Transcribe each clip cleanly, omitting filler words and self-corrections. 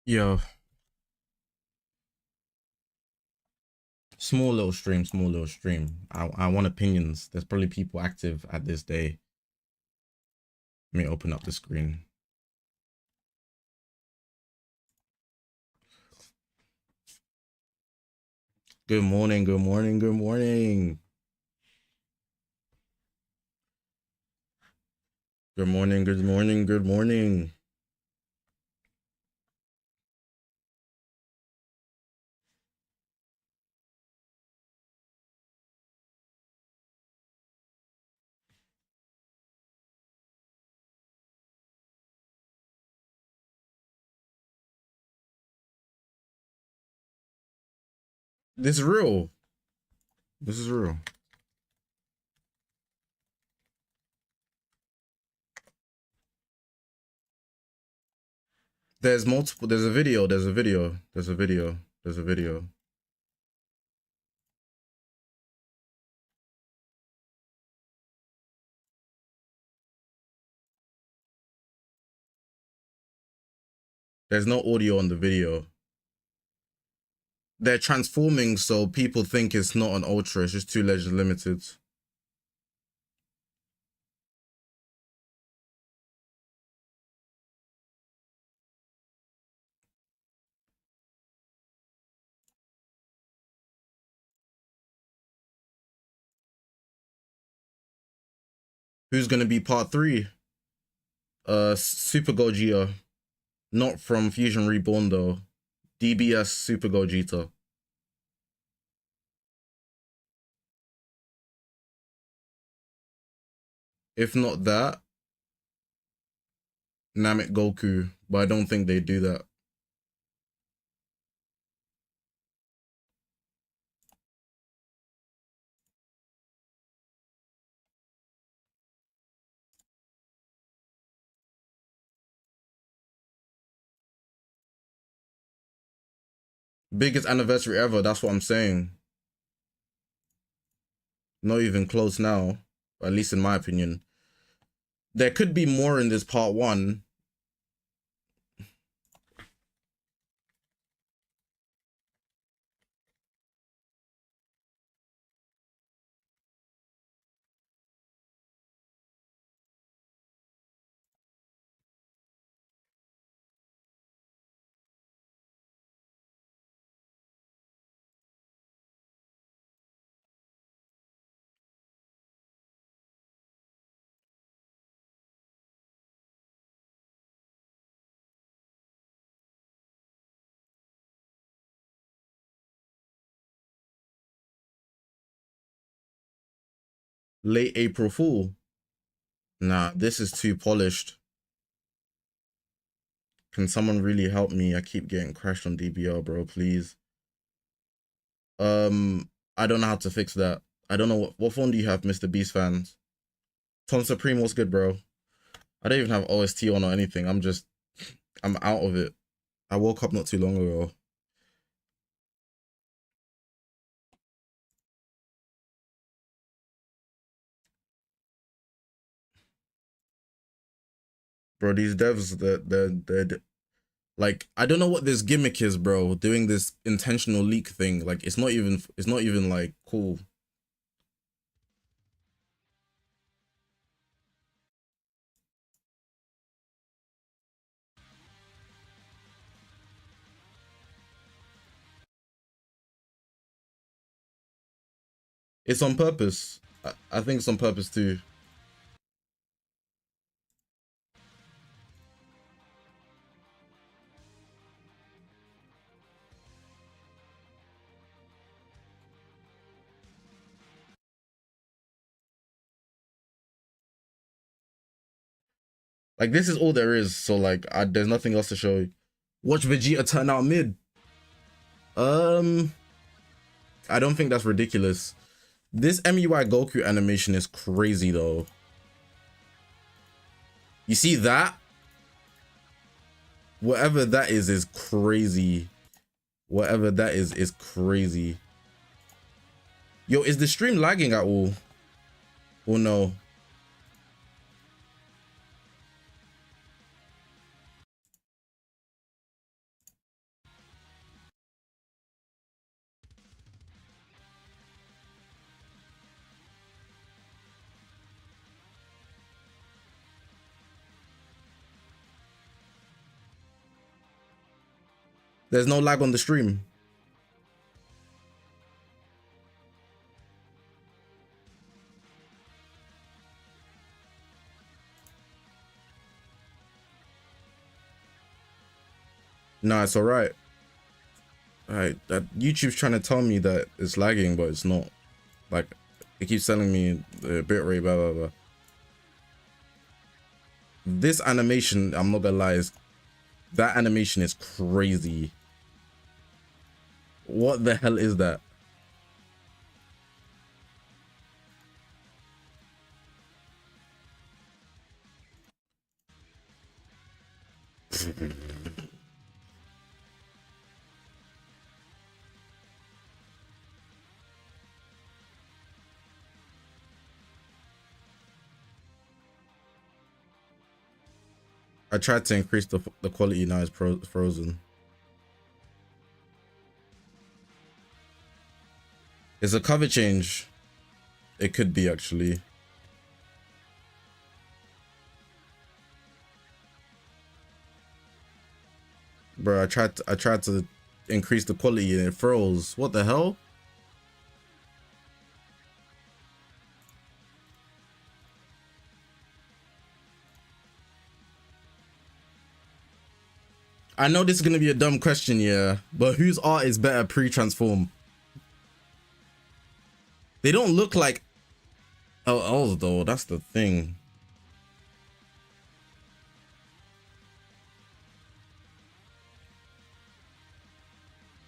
Yo, small little stream, small little stream. I want opinions. There's probably people active at this day. Let me open up the screen. Good morning, good morning, good morning. Good morning, good morning, good morning. This is real. This is real. There's multiple, there's a video, there's a video, there's a video, there's a video. There's no audio on the video. They're transforming so people think it's not an ultra, it's just 2 legends limited. Who's gonna be part 3? Super Gogeta. Not from Fusion Reborn though. DBS Super Gogeta. If not that, Namek Goku, but I don't think they do that. Biggest anniversary ever, that's what I'm saying. Not even close now, at least in my opinion. There could be more in this part 1. Late April Fool. Nah, this is too polished. Can someone really help me? I keep getting crashed on DBR, bro, please. I don't know how to fix that. I don't know what phone do you have, Mr. Beast fans? Tom Supreme, what's good, bro? I don't even have OST on or anything. I'm out of it. I woke up not too long ago. Bro, these devs, they're like, I don't know what this gimmick is, bro. Doing this intentional leak thing. Like, it's not even like cool. It's on purpose. I think it's on purpose too. Like, this is all there is. So like, there's nothing else to show you. Watch Vegeta turn out mid. I don't think that's ridiculous. This MUI Goku animation is crazy though. You see that? Whatever that is crazy. Whatever that is crazy. Yo, is the stream lagging at all? Or no? There's no lag on the stream. No, it's alright. Alright, that YouTube's trying to tell me that it's lagging, but it's not. Like, it keeps telling me the bitrate, blah, blah, blah. This animation, I'm not gonna lie, that animation is crazy. What the hell is that? I tried to increase the quality, now it's frozen. It's a cover change. It could be actually. Bro, I tried to increase the quality and it froze. What the hell? I know this is gonna be a dumb question, yeah, but whose art is better pre-transform? They don't look like LLs though, that's the thing.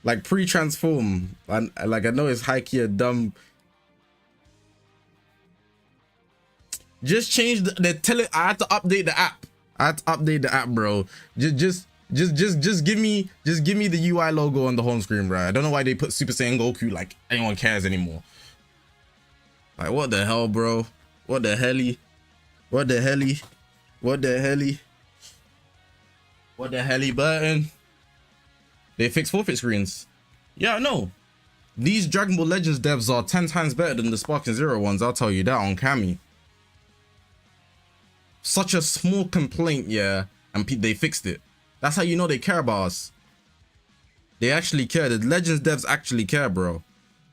Like pre-transform, and like I know it's high-key a dumb. Just change the tell it. I had to update the app. Bro. Just give me the UI logo on the home screen, bro. I don't know why they put Super Saiyan Goku, like anyone cares anymore. Like what the hell, bro? What the helly? What the helly? What the helly? What the helly button? They fix forfeit screens. Yeah, no. These Dragon Ball Legends devs are 10 times better than the Sparking Zero ones, I'll tell you that on Cammy. Such a small complaint, yeah, and they fixed it. That's how you know they care about us. They actually care. The Legends devs actually care, bro.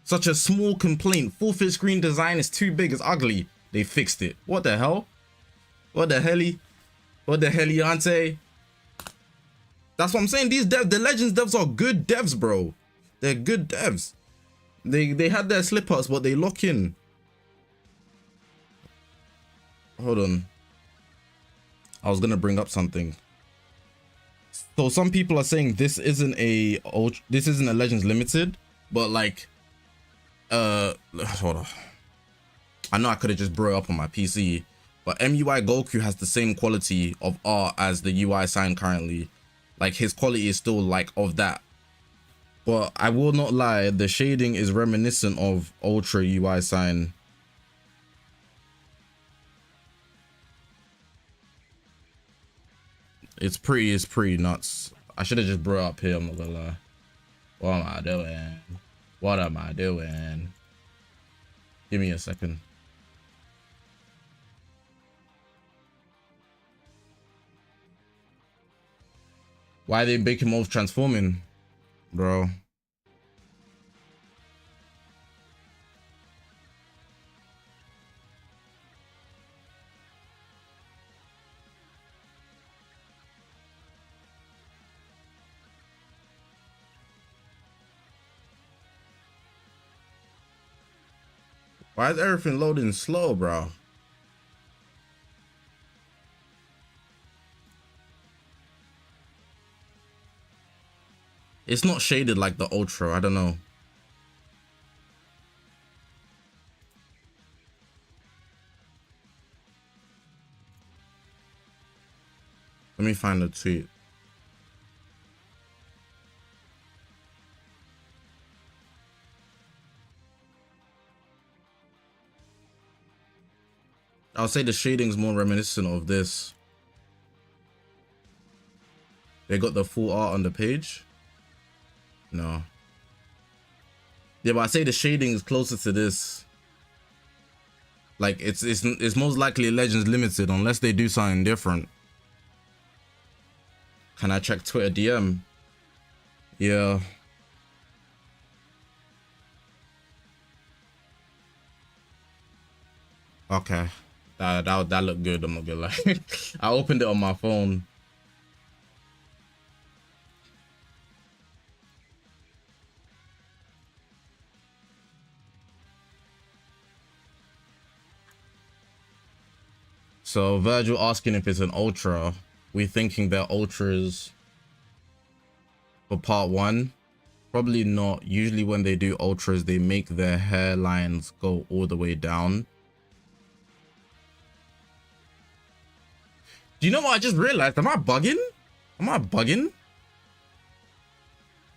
Such a small complaint. Forfeit screen design is too big, it's ugly. They fixed it. What the hell? What the helly? What the helly, auntie? That's what I'm saying. These devs, the Legends devs are good devs, bro. They're good devs. They had their slip-ups, but they lock in. Hold on. I was gonna bring up something. So some people are saying this isn't a Legends Limited, but like, hold on. I know I could have just brought it up on my PC, but MUI Goku has the same quality of art as the UI sign currently. Like his quality is still like of that. But I will not lie, the shading is reminiscent of Ultra UI sign. It's pretty nuts. I should have just brought it up here, I'm not gonna lie. What am I doing? What am I doing? Give me a second. Why are they making Emotes transforming, bro? Why is everything loading slow, bro? It's not shaded like the Ultra, I don't know. Let me find the tweet. I'll say the shading's more reminiscent of this. They got the full art on the page. No. Yeah, but I say the shading is closer to this. Like it's most likely Legends Limited unless they do something different. Can I check Twitter DM? Yeah. Okay. That looked good, I'm not gonna lie. I opened it on my phone. So Virgil asking if it's an ultra. We thinking they're ultras for part 1. Probably not. Usually when they do ultras, they make their hairlines go all the way down. Do you know what I just realized? Am I bugging? Am I bugging?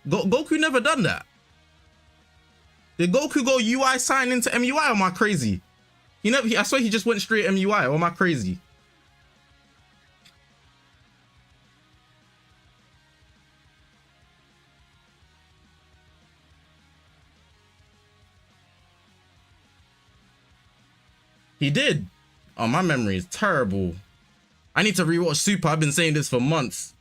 Goku never done that. Did Goku go UI sign into MUI, or am I crazy? I swear he just went straight MUI, or am I crazy? He did. Oh, my memory is terrible. I need to rewatch Super. I've been saying this for months.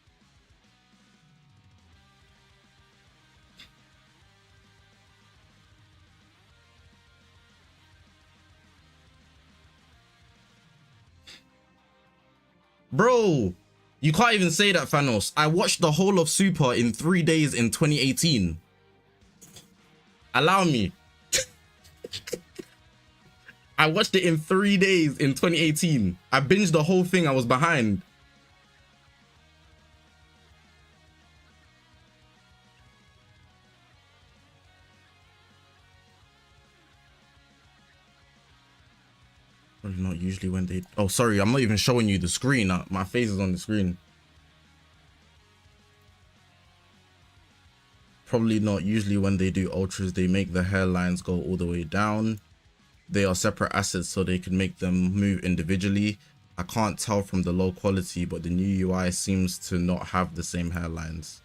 Bro, you can't even say that, Thanos. I watched the whole of Super in 3 days in 2018. Allow me. I watched it in 3 days in 2018. I binged the whole thing. I was behind. Probably not usually when they... Oh, sorry. I'm not even showing you the screen. My face is on the screen. Probably not usually when they do ultras. They make the hairlines go all the way down. They are separate assets, so they can make them move individually. I can't tell from the low quality, but the new UI seems to not have the same hairlines.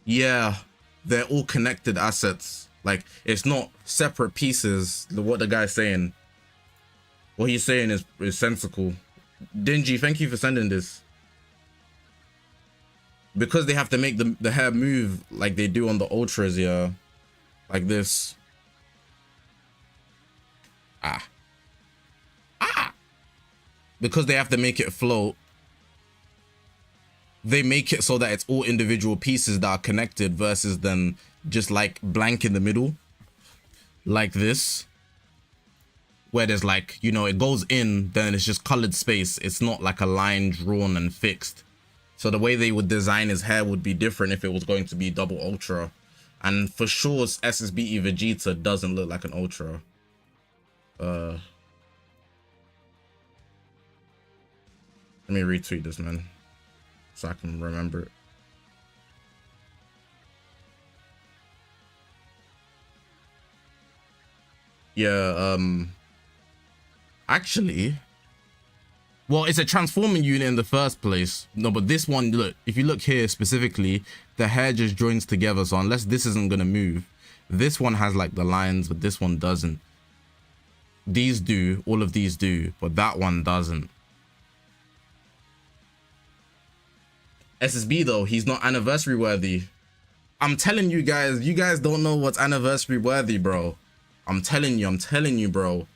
Yeah, they're all connected assets. Like, it's not separate pieces. What the guy's saying. What he's saying is sensical. Dingy, thank you for sending this. Because they have to make the hair move like they do on the ultras, yeah. Like this. Because they have to make it float, they make it so that it's all individual pieces that are connected versus then just like blank in the middle. Like this. Where there's like, you know, it goes in, then it's just colored space. It's not like a line drawn and fixed. So the way they would design his hair would be different if it was going to be double ultra. And for sure, SSBE Vegeta doesn't look like an ultra. Let me retweet this, man, so I can remember it. Yeah, actually, well, it's a transforming unit in the first place. No, but this one, look, if you look here specifically, the hair just joins together. So unless this isn't gonna move, this one has like the lines, but this one doesn't. These do, all of these do, but that one doesn't. SSB though, he's not anniversary worthy. I'm telling you guys don't know what's anniversary worthy, bro. I'm telling you, bro.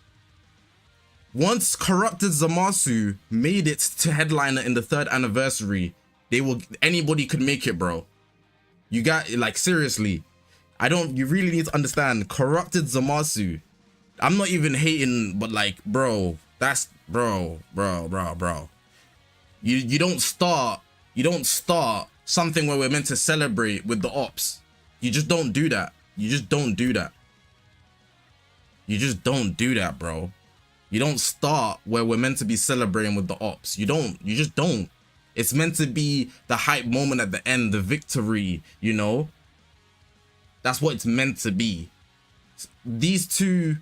Once Corrupted Zamasu made it to headliner in the 3rd anniversary, anybody could make it, bro. You got, like, seriously. You really need to understand, Corrupted Zamasu. I'm not even hating, but like, bro, that's, bro. You don't start something where we're meant to celebrate with the ops. You just don't do that. You just don't do that. You just don't do that, bro. You don't start where we're meant to be celebrating with the ops. You just don't. It's meant to be the hype moment at the end, the victory, you know? That's what it's meant to be. These two,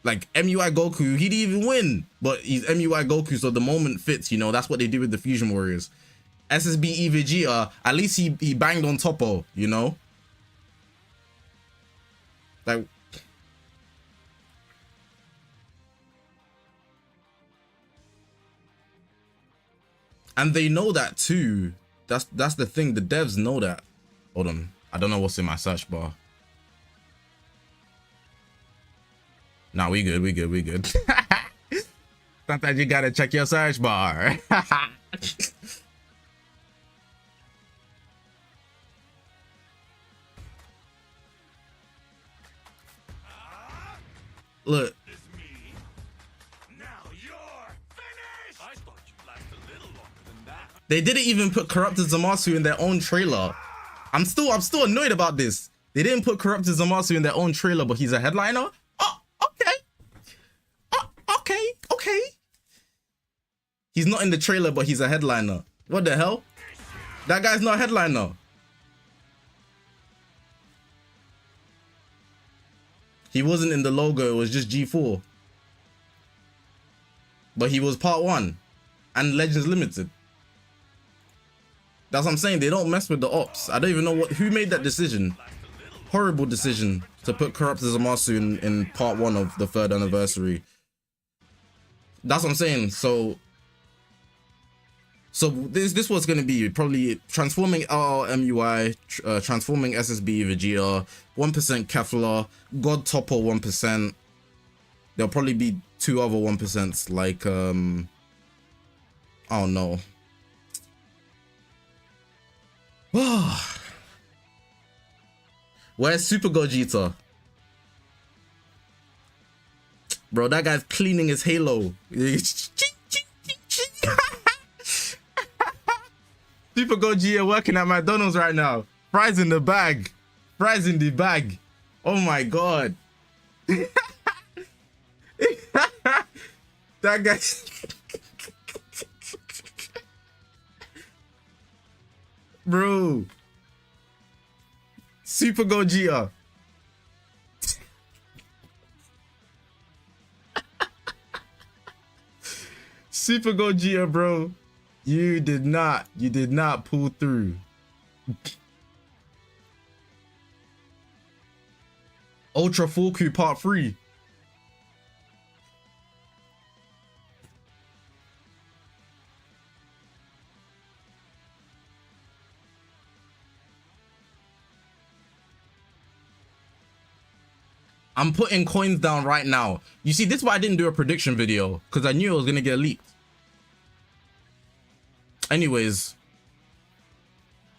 like MUI Goku, he didn't even win, but he's MUI Goku, so the moment fits, you know? That's what they do with the Fusion Warriors. SSBE Vegeta, at least he banged on Topo, you know? Like, and they know that too. That's the thing. The devs know that. Hold on. I don't know what's in my search bar. Nah, we good. We good. We good. Sometimes you gotta check your search bar. Look. They didn't even put Corrupted Zamasu in their own trailer. I'm still annoyed about this. They didn't put Corrupted Zamasu in their own trailer, but he's a headliner? Oh, okay. Oh, okay, okay. He's not in the trailer, but he's a headliner. What the hell? That guy's not a headliner. He wasn't in the logo, it was just G4. But he was part 1 and Legends Limited. That's what I'm saying. They don't mess with the ops. I don't even know who made that decision. Horrible decision to put Corrupted Zamasu in part 1 of the 3rd anniversary. That's what I'm saying. So this was going to be probably transforming MUI, transforming SSB Vegeta, 1% Kefla, God Topper 1%. There'll probably be 2 other 1%s like I don't know. Where's Super Gogeta? Bro, that guy's cleaning his halo. Super Gogeta working at McDonald's right now. Fries in the bag. Fries in the bag. Oh my god. That guy. Bro. Super Gogeta. Super Gogeta, bro. You did not pull through. Ultra Fuku Part 3. I'm putting coins down right now. You see, this is why I didn't do a prediction video, because I knew it was going to get leaked. Anyways,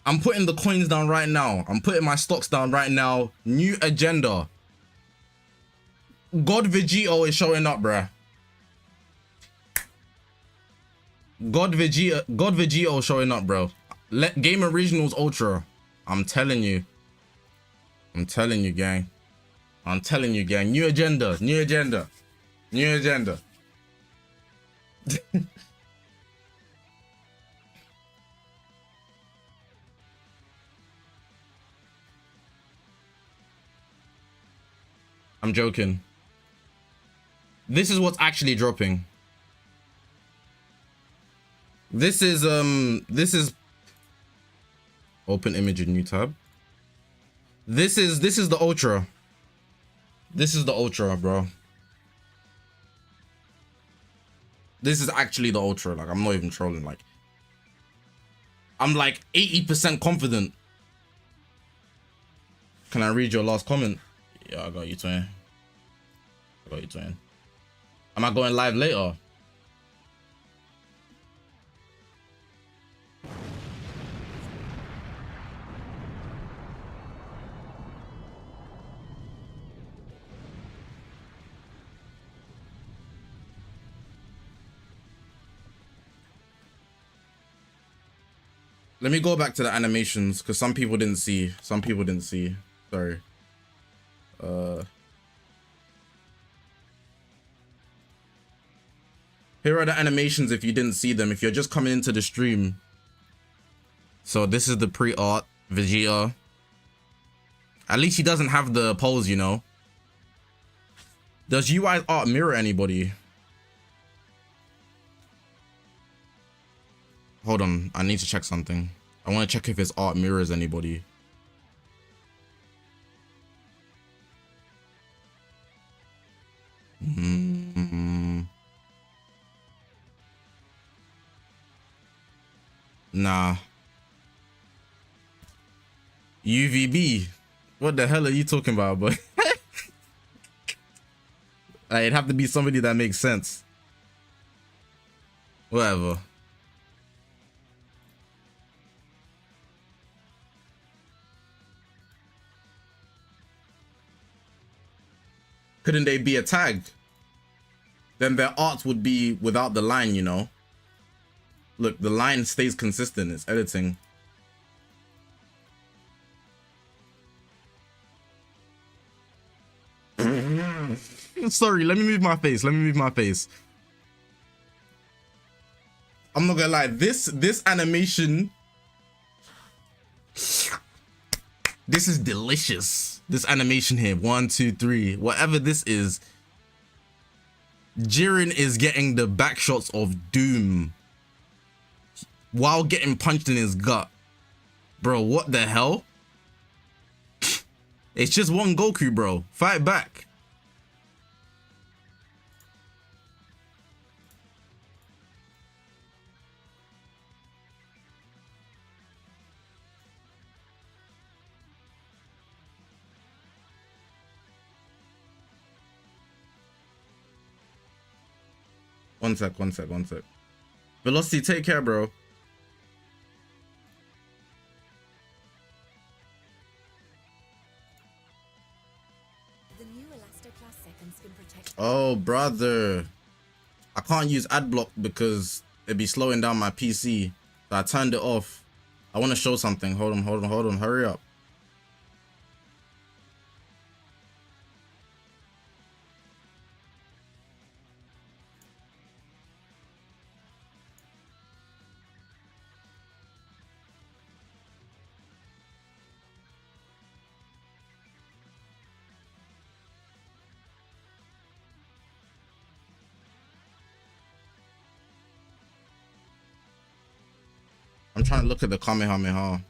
I'm putting the coins down right now. I'm putting my stocks down right now. New agenda. God Vegito is showing up, bruh. God Vegito showing up, bro. Game Originals Ultra. I'm telling you. I'm telling you, gang. I'm telling you, gang. New agenda. New agenda. New agenda. I'm joking. This is what's actually dropping. This is open image in new tab. This is the Ultra. This is the Ultra, bro. This is actually the Ultra. Like, I'm not even trolling. Like, I'm like 80% confident. Can I read your last comment? Yeah, I got you, twin. I got you, twin. Am I going live later? Let me go back to the animations because some people didn't see. Some people didn't see. Sorry. Here are the animations if you didn't see them. If you're just coming into the stream. So this is the pre-art Vegeta. At least he doesn't have the pose, you know. Does UI art mirror anybody? Hold on, I need to check something. I want to check if his art mirrors anybody. Nah. UVB. What the hell are you talking about, boy? It'd have to be somebody that makes sense. Whatever. Couldn't they be a tag? Then their art would be without the line, you know? Look, the line stays consistent. It's editing. Sorry, let me move my face. Let me move my face. I'm not gonna lie. This animation. This is delicious. This animation here. 1, 2, 3. Whatever this is. Jiren is getting the back shots of Doom while getting punched in his gut. Bro, what the hell? It's just one Goku, bro. Fight back. One sec. Velocity, take care, bro. Oh, brother. I can't use ad block because it'd be slowing down my PC. So I turned it off. I want to show something. Hold on. Hurry up. I'm trying to look at the Kamehameha.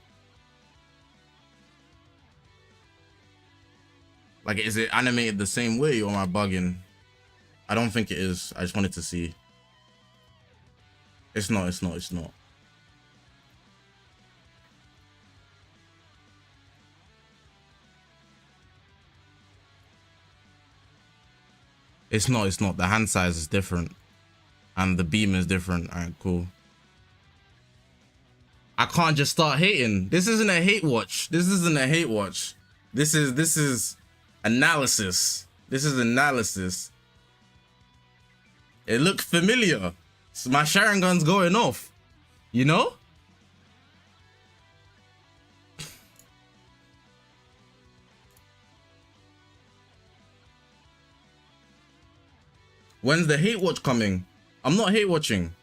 Like, is it animated the same way or am I bugging? I don't think it is. I just wanted to see. It's not. It's not. The hand size is different. And the beam is different. Alright, cool. I can't just start hating. This isn't a hate watch. This is analysis. This is analysis. It looked familiar. So my Sharingan's going off. You know? When's the hate watch coming? I'm not hate watching.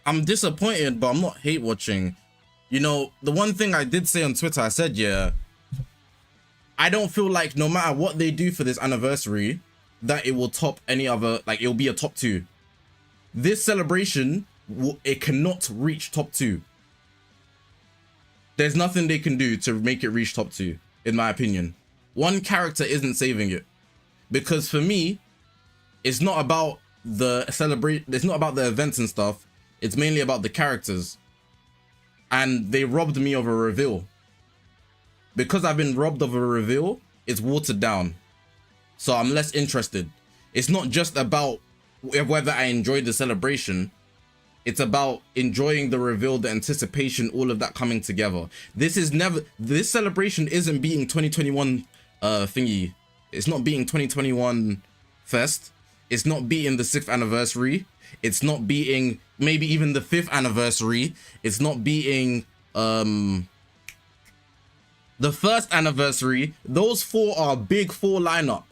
I'm disappointed, but I'm not hate watching. You know, the one thing I did say on Twitter, I said, yeah, I don't feel like no matter what they do for this anniversary, that it will top any other, like it'll be a top 2. This celebration, it cannot reach top 2. There's nothing they can do to make it reach top 2, in my opinion. One character isn't saving it. Because for me, it's not about the it's not about the events and stuff. It's mainly about the characters. And they robbed me of a reveal. Because I've been robbed of a reveal, it's watered down. So I'm less interested. It's not just about whether I enjoyed the celebration. It's about enjoying the reveal, the anticipation, all of that coming together. This celebration isn't beating 2021 thingy. It's not beating 2021 fest. It's not beating the 6th anniversary. It's not beating maybe even the 5th anniversary. It's not beating the 1st anniversary. Those 4 are big 4 lineup.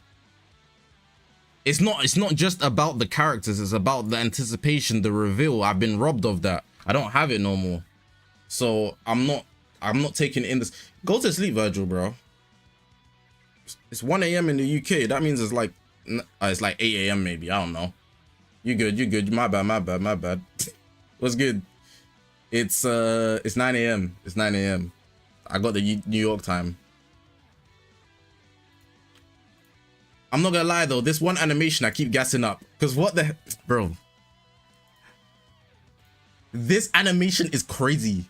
It's not just about the characters, it's about the anticipation, the reveal. I've been robbed of that. I don't have it no more. So I'm not taking it in this. Go to sleep, Virgil, bro. It's 1 AM in the UK. That means it's like 8 AM maybe. I don't know. You good. My bad. What's good? It's 9 AM. It's 9 AM. I got the New York time. I'm not gonna lie though, this one animation I keep gassing up. Cause what the bro? This animation is crazy.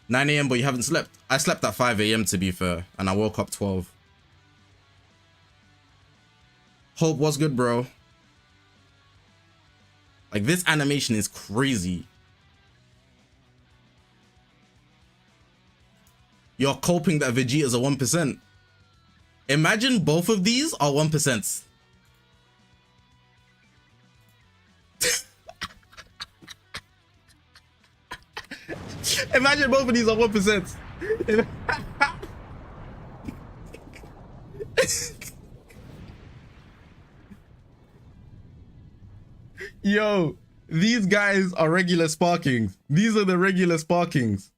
9 a.m. but you haven't slept. I slept at 5 a.m. to be fair, and I woke up 12. Hope, what's good, bro? Like, this animation is crazy. You're coping that Vegeta's a 1%. Imagine both of these are 1%. Imagine both of these are 1%. Yo, these guys are regular sparkings. These are the regular sparkings.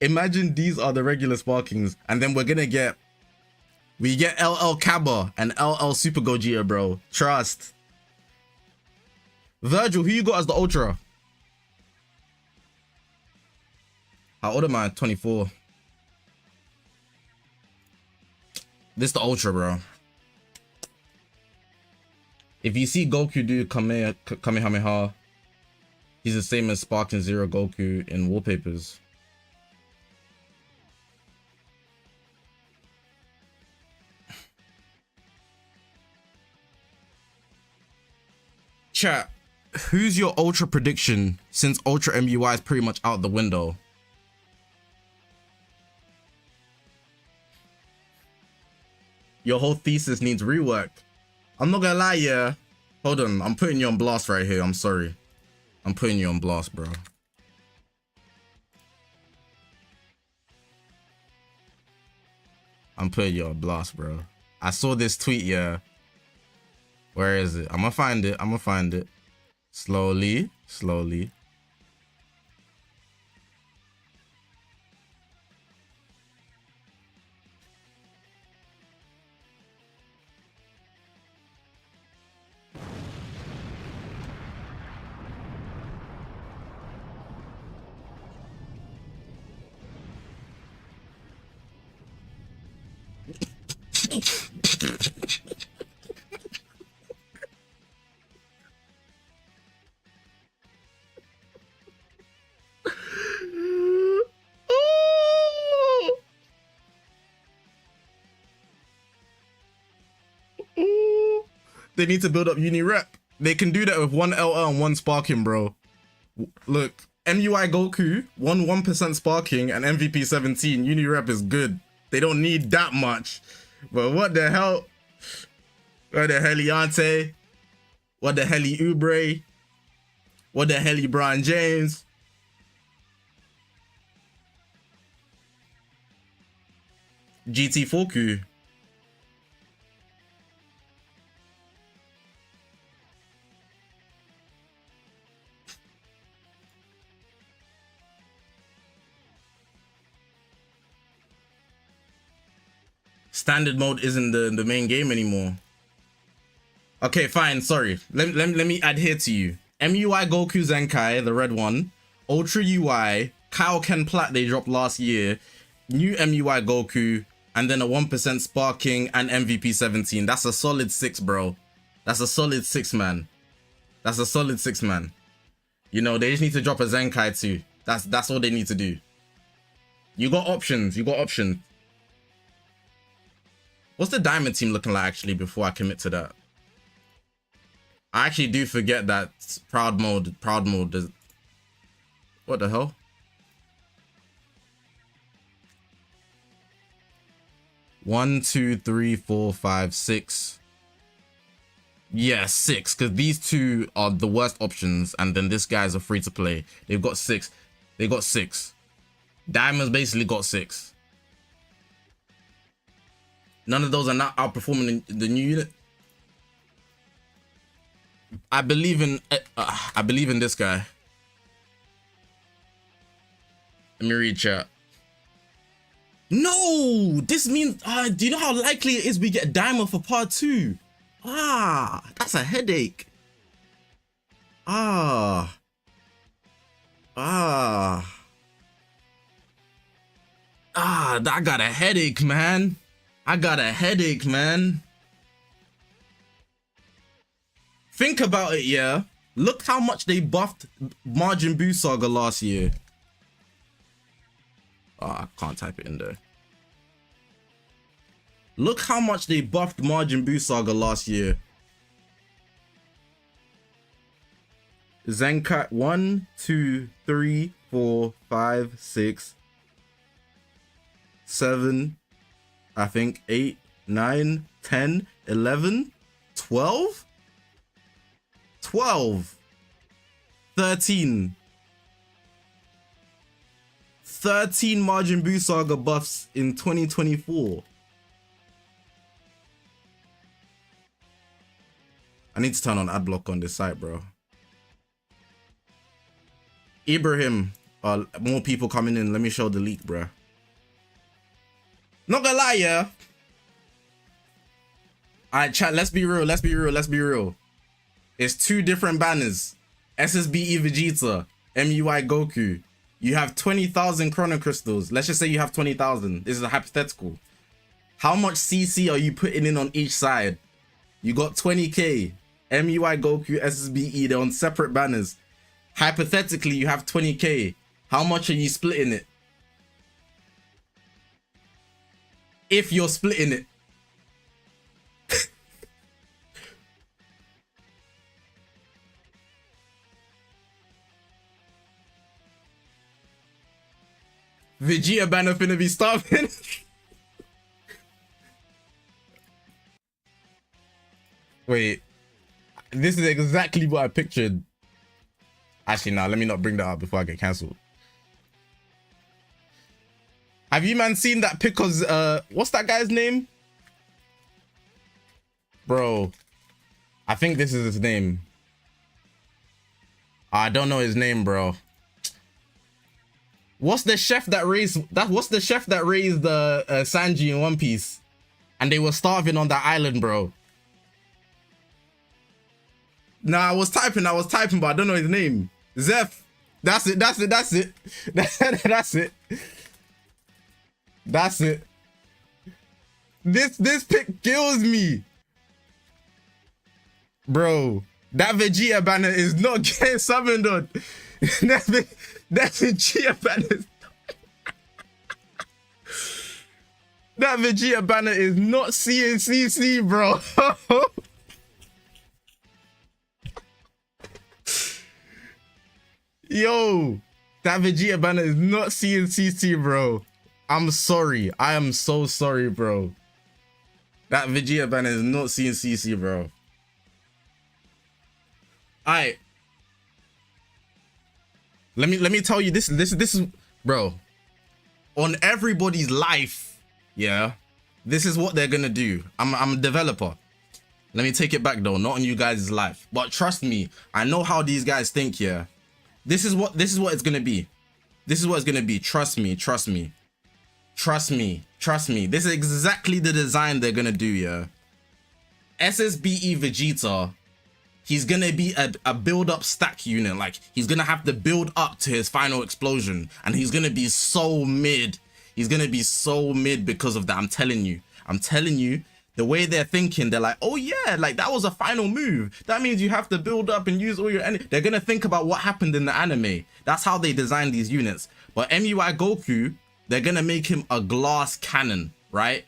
Imagine these are the regular sparkings, and then we get LL Cabba and LL Super Gogeta, bro. Trust. Virgil, who you got as the Ultra? How old am I? 24. This the Ultra, bro. If you see Goku do Kamehameha, he's the same as Sparking Zero Goku in wallpapers. Chat, who's your Ultra prediction since Ultra MUI is pretty much out the window? Your whole thesis needs rework. I'm not gonna lie, yeah. Hold on, I'm putting you on blast right here. I'm sorry. I'm putting you on blast, bro. I'm putting you on blast, bro. I saw this tweet, yeah. Where is it? I'm gonna find it. I'm gonna find it. Slowly, slowly. They need to build up uni rep. They can do that with one LL and one sparking, bro. Look, MUI Goku, 1% sparking and MVP 17. Uni rep is good. They don't need that much. But what the hell? What the Heliante? What the Heli Ubre? What the Heli Brian James? GT Foku. Standard mode isn't the main game anymore. Okay, fine, sorry. Let me adhere to you. MUI Goku Zenkai, the red one. Ultra UI, Kaioken Plat they dropped last year. New MUI Goku, and then a 1% sparking and MVP 17. That's a solid 6, bro. That's a solid 6, man. That's a solid 6, man. You know, they just need to drop a Zenkai too. That's all they need to do. You got options. You got options. What's the diamond team looking like actually before I commit to that? I actually do forget that proud mode does. What the hell? One, two, three, four, five, six. Yeah, 6, because these two are the worst options, and then this guy's a free to play. They've got 6. They got 6. Diamonds basically got 6. None of those are not outperforming the new unit. I believe in this guy. Let me read chat. No, this means do you know how likely it is we get diamond for part 2? That's a headache. I got a headache, man. I got a headache, man. Think about it, yeah. Look how much they buffed Majin Buu Saga last year. Oh, I can't type it in there. Look how much they buffed Majin Buu Saga last year. Zenkai 1, 2, 3, 4, 5, 6, 7, I think 8, 9, 10, 11, 12, 12, 13. 13 Majin Buu Saga buffs in 2024. I need to turn on ad block on this site, bro. Ibrahim, more people coming in. Let me show the leak, bro. Not gonna lie, yeah. Alright, chat, let's be real, let's be real, let's be real. It's two different banners. SSBE Vegeta, MUI Goku. You have 20,000 Chrono Crystals. Let's just say you have 20,000. This is a hypothetical. How much CC are you putting in on each side? You got 20k. MUI Goku, SSBE, they're on separate banners. Hypothetically, you have 20k. How much are you splitting it? If you're splitting it. Vegeta banner finna be starving. Wait. This is exactly what I pictured. Actually, now let me not bring that up before I get cancelled. Have you man seen that pic of what's that guy's name? Bro, I think this is his name. I don't know his name, bro. What's the chef that raised Sanji in One Piece? And they were starving on that island, bro. Nah, I was typing, but I don't know his name. Zeph. That's it. That's it. This pic kills me. Bro, that Vegeta banner is not getting summoned on. that Vegeta banner is that Vegeta banner is not seeing CC, bro. Yo, that Vegeta banner is not seeing CC, bro. I'm sorry. I am so sorry, bro. That Vegeta banner is not seeing CC, bro. Alright. Let me tell you this is, bro. On everybody's life, yeah. This is what they're gonna do. I'm a developer. Let me take it back though, not on you guys' life. But trust me, I know how these guys think, yeah. This is what it's gonna be. This is what it's gonna be. Trust me. This is exactly the design they're gonna do, yeah. SSBE Vegeta, he's gonna be a build-up stack unit. Like, he's gonna have to build up to his final explosion, and he's gonna be so mid. He's gonna be so mid because of that. I'm telling you, the way they're thinking, they're like, oh yeah, like that was a final move. That means you have to build up and use all your energy. They're gonna think about what happened in the anime. That's how they design these units. But MUI Goku, they're gonna make him a glass cannon, right?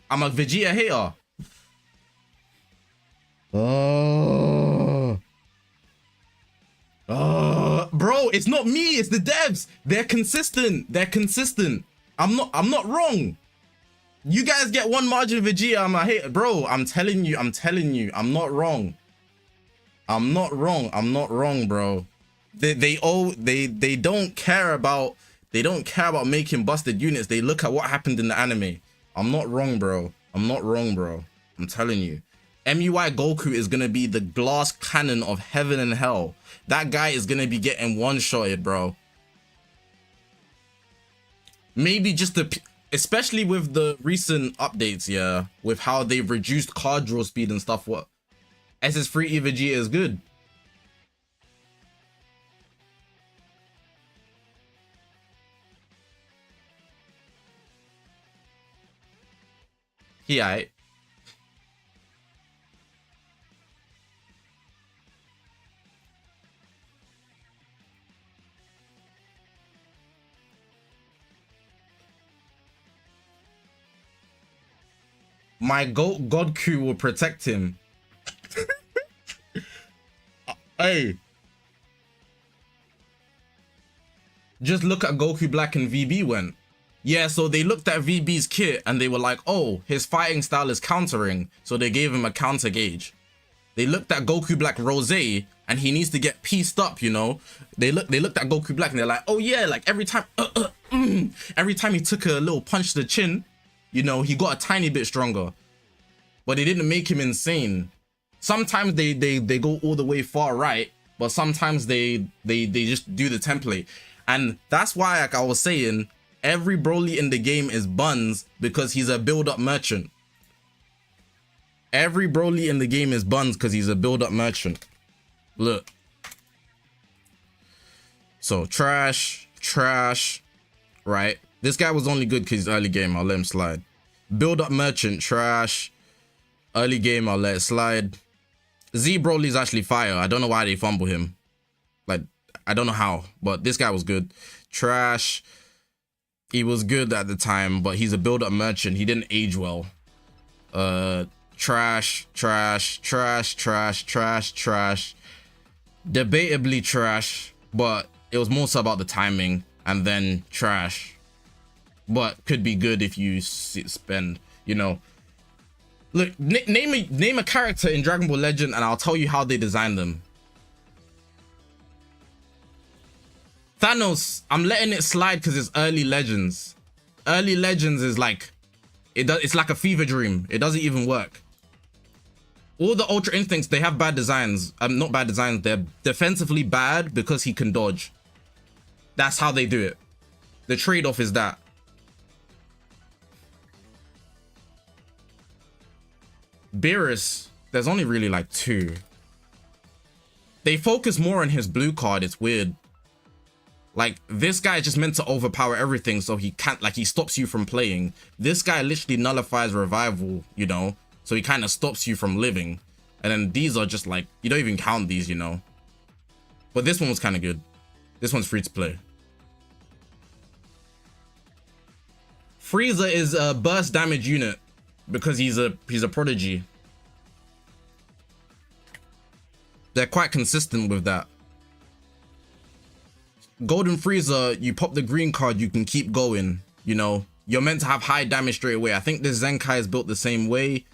I'm a Vegeta hater. Bro, it's not me, it's the devs. They're consistent. I'm not wrong. You guys get one margin Vegeta, I'm a hater. Bro, I'm telling you, I'm not wrong. I'm not wrong, bro. They don't care about making busted units. They look at what happened in the anime. I'm not wrong, bro. I'm telling you. MUI Goku is gonna be the glass cannon of heaven and hell. That guy is gonna be getting one-shotted, bro. Maybe just especially with the recent updates, yeah, with how they've reduced card draw speed and stuff. What SS3 Vegeta is good. Yeah. My Goku will protect him. Hey. Just look at Goku Black and VB went. Yeah, so they looked at VB's kit and they were like, oh, his fighting style is countering. So they gave him a counter gauge. They looked at Goku Black Rose and he needs to get pieced up, you know. They looked at Goku Black and they're like, oh yeah, like every time he took a little punch to the chin, you know, he got a tiny bit stronger. But they didn't make him insane. Sometimes they go all the way far right, but sometimes they just do the template. And that's why, like I was saying, every Broly in the game is buns because he's a build-up merchant. Every Broly in the game is buns because he's a build-up merchant. Look. So, trash, right? This guy was only good because he's early game. I'll let him slide. Build-up merchant, trash. Early game, I'll let it slide. Z Broly's actually fire. I don't know why they fumble him. Like, I don't know how, but this guy was good. Trash. He was good at the time, but he's a build-up merchant. He didn't age well. Trash. Debatably trash, but it was more so about the timing, and then trash. But could be good if you spend, you know. Look, name a character in Dragon Ball Legend, and I'll tell you how they designed them. Thanos, I'm letting it slide because it's early Legends. Early Legends is like, it's like a fever dream. It doesn't even work. All the Ultra Instincts, they have bad designs. Not bad designs, they're defensively bad because he can dodge. That's how they do it. The trade-off is that. Beerus, there's only really like 2. They focus more on his blue card, it's weird. Like, this guy is just meant to overpower everything so he can't, like, he stops you from playing. This guy literally nullifies revival, you know? So he kind of stops you from living. And then these are just like, you don't even count these, you know? But this one was kind of good. This one's free to play. Frieza is a burst damage unit because he's a prodigy. They're quite consistent with that. Golden Frieza, you pop the green card, you can keep going, you know? You're meant to have high damage straight away. I think this Zenkai is built the same way.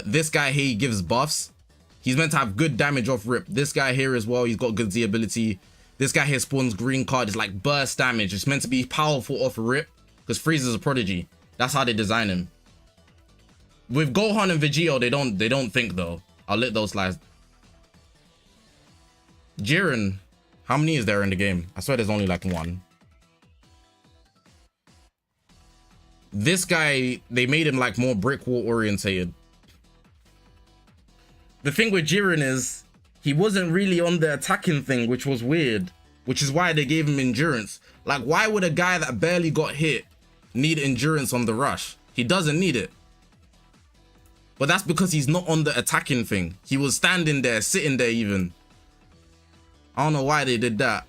This guy here, he gives buffs. He's meant to have good damage off rip. This guy here as well, he's got good Z ability. This guy here spawns green card. It's like burst damage. It's meant to be powerful off rip because Frieza's a prodigy. That's how they design him. With Gohan and Vegito, they don't think though. I'll let those slide. Jiren, how many is there in the game? I swear there's only like 1. This guy, they made him like more brick wall orientated. The thing with Jiren is he wasn't really on the attacking thing, which was weird, which is why they gave him endurance. Like, why would a guy that barely got hit need endurance on the rush? He doesn't need it. But that's because he's not on the attacking thing. He was standing there, sitting there even. I don't know why they did that.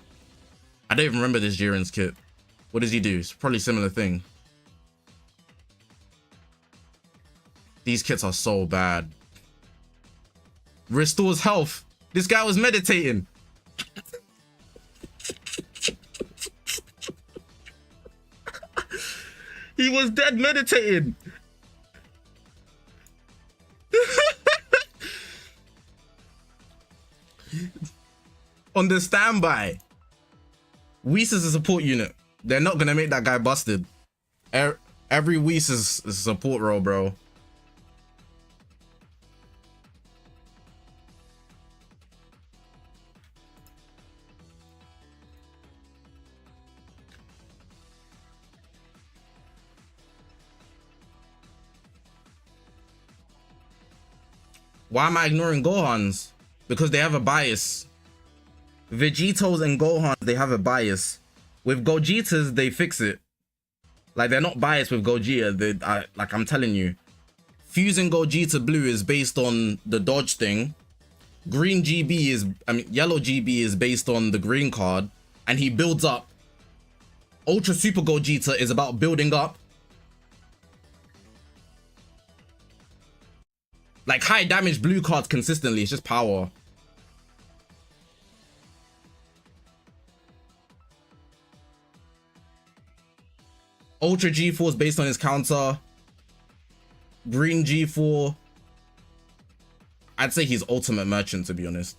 I don't even remember this Jiren's kit. What does he do? It's probably a similar thing. These kits are so bad. Restores health. This guy was meditating. He was dead meditating. On the standby. Whis is a support unit. They're not gonna make that guy busted. Every Whis is a support role, bro. Why am I ignoring Gohan's? Because they have a bias. Vegetos and Gohan, they have a bias. With Gogeta's, they fix it. Like, they're not biased with Gogeta. Like, I'm telling you. Fusing Gogeta Blue is based on the dodge thing. Green GB is, Yellow GB is based on the green card. And he builds up. Ultra Super Gogeta is about building up. Like high damage blue cards consistently. It's just power. Ultra G4 is based on his counter. Green G4. I'd say he's ultimate merchant, to be honest.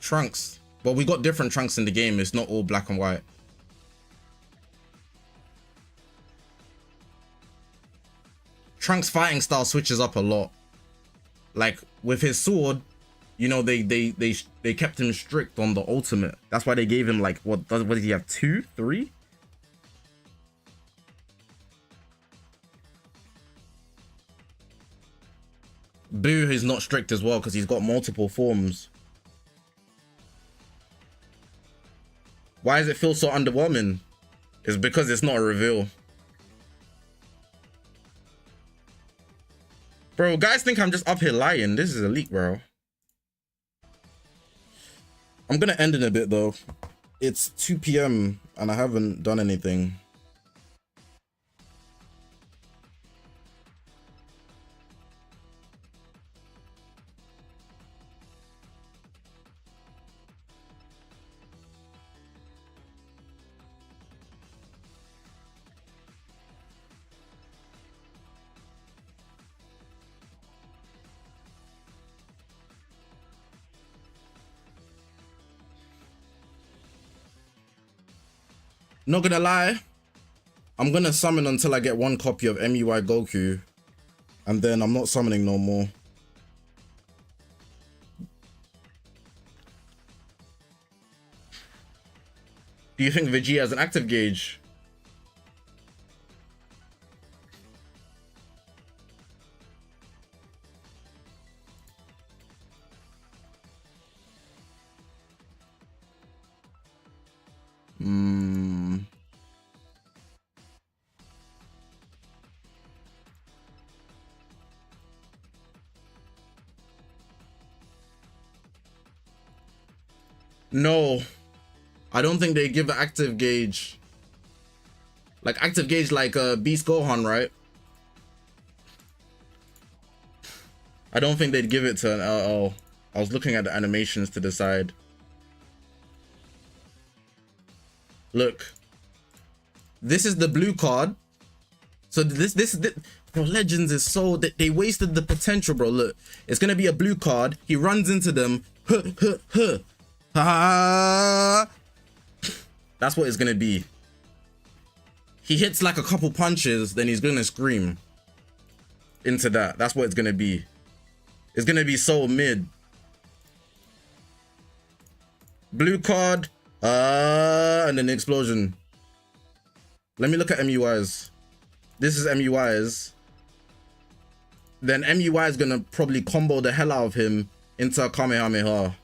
Trunks. But we got different trunks in the game. It's not all black and white. Trunks' fighting style switches up a lot. Like with his sword, you know, they kept him strict on the ultimate. That's why they gave him like what did he have? 2, 3? Boo is not strict as well because he's got multiple forms. Why does it feel so underwhelming? It's because it's not a reveal. Bro, guys think I'm just up here lying. This is a leak, bro. I'm gonna end in a bit though. It's 2 PM and I haven't done anything. Not gonna lie, I'm gonna summon until I get 1 copy of MUI Goku, and then I'm not summoning no more. Do you think Vegeta has an active gauge? No, I don't think they give an active gauge. Like active gauge like Beast Gohan, right? I don't think they'd give it to an LL. I was looking at the animations to decide. Look, this is the blue card. So this bro, Legends is so that they wasted the potential, bro. Look, it's gonna be a blue card. He runs into them. That's what it's gonna be. He hits like a couple punches, then he's gonna scream into that. That's what it's gonna be. It's gonna be so mid. Blue card, and then the explosion. Let me look at MUIs. This is MUIs. Then MUI is gonna probably combo the hell out of him into a Kamehameha.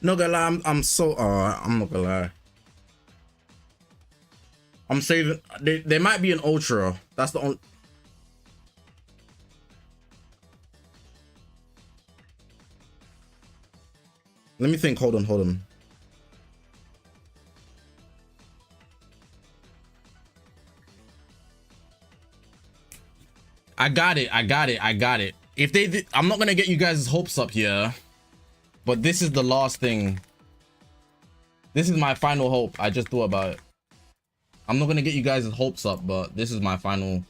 Not gonna lie, I'm so I'm not gonna lie. I'm saving. There might be an ultra. That's the only. Let me think. Hold on. I got it. If they, I'm not gonna get you guys' hopes up here, but this is the last thing. This is my final hope. I just thought about it. I'm not gonna get you guys' hopes up, but this is my final.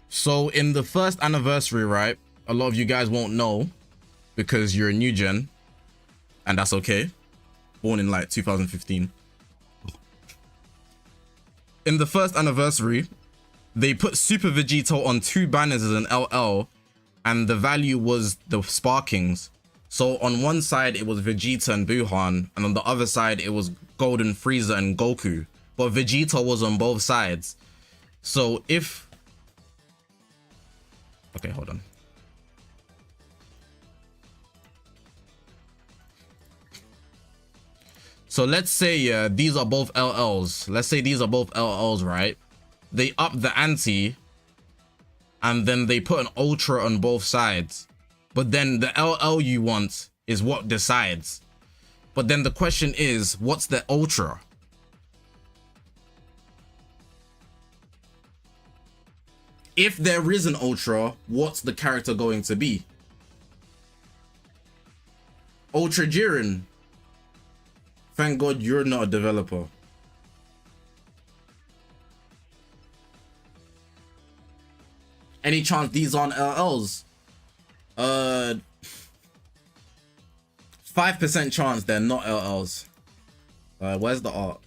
So in the first anniversary, right? A lot of you guys won't know because you're a new gen, and that's okay. Born in like 2015. In the first anniversary, they put Super Vegito on 2 banners as an LL, and the value was the sparkings. So on one side it was Vegeta and Buhan, and on the other side it was Golden Frieza and Goku. But Vegeta was on both sides. So if... Okay, hold on. So let's say these are both LLs. Let's say these are both LLs, right? They up the ante and then they put an ultra on both sides. But then the LL you want is what decides. But then the question is, what's the ultra? If there is an ultra, what's the character going to be? Ultra Jiren. Thank God you're not a developer. Any chance these aren't LLs? 5% chance they're not LLs. Where's the art?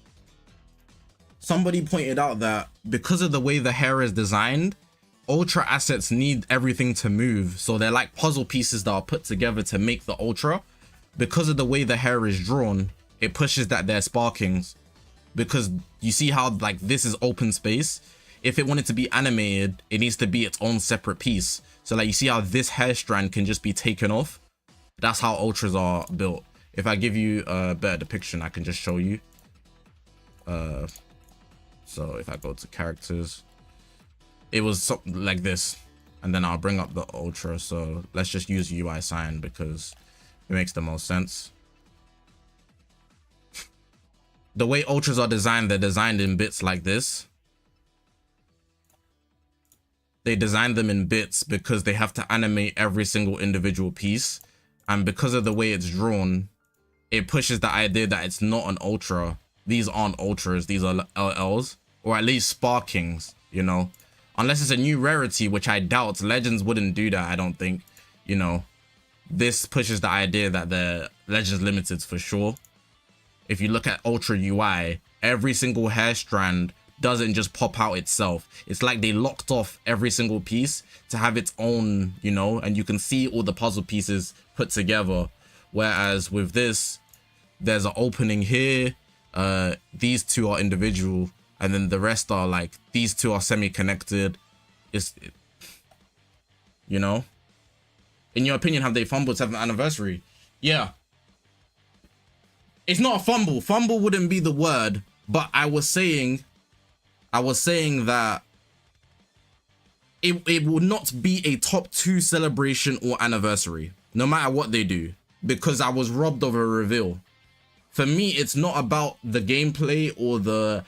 Somebody pointed out that because of the way the hair is designed, ultra assets need everything to move. So they're like puzzle pieces that are put together to make the ultra. Because of the way the hair is drawn, it pushes that they're sparkings. Because you see how like this is open space. If it wanted to be animated, it needs to be its own separate piece. So like you see how this hair strand can just be taken off. That's how ultras are built. If I give you a better depiction, I can just show you. So if I go to characters, it was something like this, and then I'll bring up the ultra. So let's just use UI sign because it makes the most sense. The way ultras are designed, they're designed in bits like this. They design them in bits because they have to animate every single individual piece. And because of the way it's drawn, it pushes the idea that it's not an ultra. These aren't ultras, these are LLs, or at least sparkings, you know. Unless it's a new rarity, which I doubt. Legends wouldn't do that, I don't think. You know, this pushes the idea that the Legends Limited's for sure. If you look at Ultra UI, every single hair strand doesn't just pop out itself. It's like they locked off every single piece to have its own, you know, and you can see all the puzzle pieces put together. Whereas with this, there's an opening here. These two are individual, and then the rest are like, these two are semi-connected. You know? In your opinion, have they fumbled 7th anniversary? Yeah. It's not a fumble. Fumble wouldn't be the word, but I was saying that it will not be a top 2 celebration or anniversary, no matter what they do, because I was robbed of a reveal. For me, it's not about the gameplay or the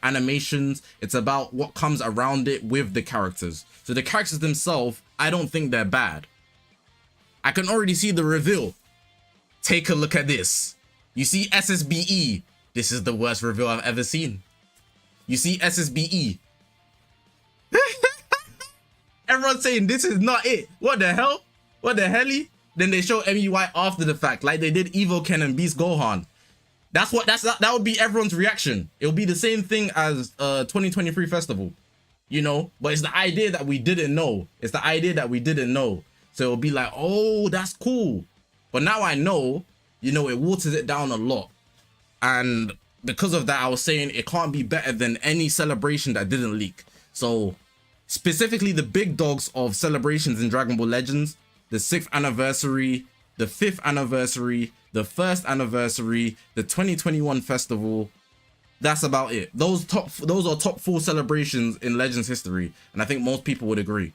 animations. It's about what comes around it with the characters. So the characters themselves, I don't think they're bad. I can already see the reveal. Take a look at this. You see SSBE. This is the worst reveal I've ever seen. You see SSBE. Everyone's saying this is not it. What the hell? What the helly? Then they show MUI after the fact, like they did Evo Ken and Beast Gohan. That would be everyone's reaction. It'll be the same thing as 2023 festival, you know. But it's the idea that we didn't know. It's the idea that we didn't know. So it'll be like, oh, that's cool. But now I know, you know, it waters it down a lot. And because of that, I was saying it can't be better than any celebration that didn't leak. So specifically the big dogs of celebrations in Dragon Ball Legends, the 6th anniversary, the 5th anniversary, the 1st anniversary, the 2021 festival. That's about it. Those are top 4 celebrations in Legends history, and I think most people would agree.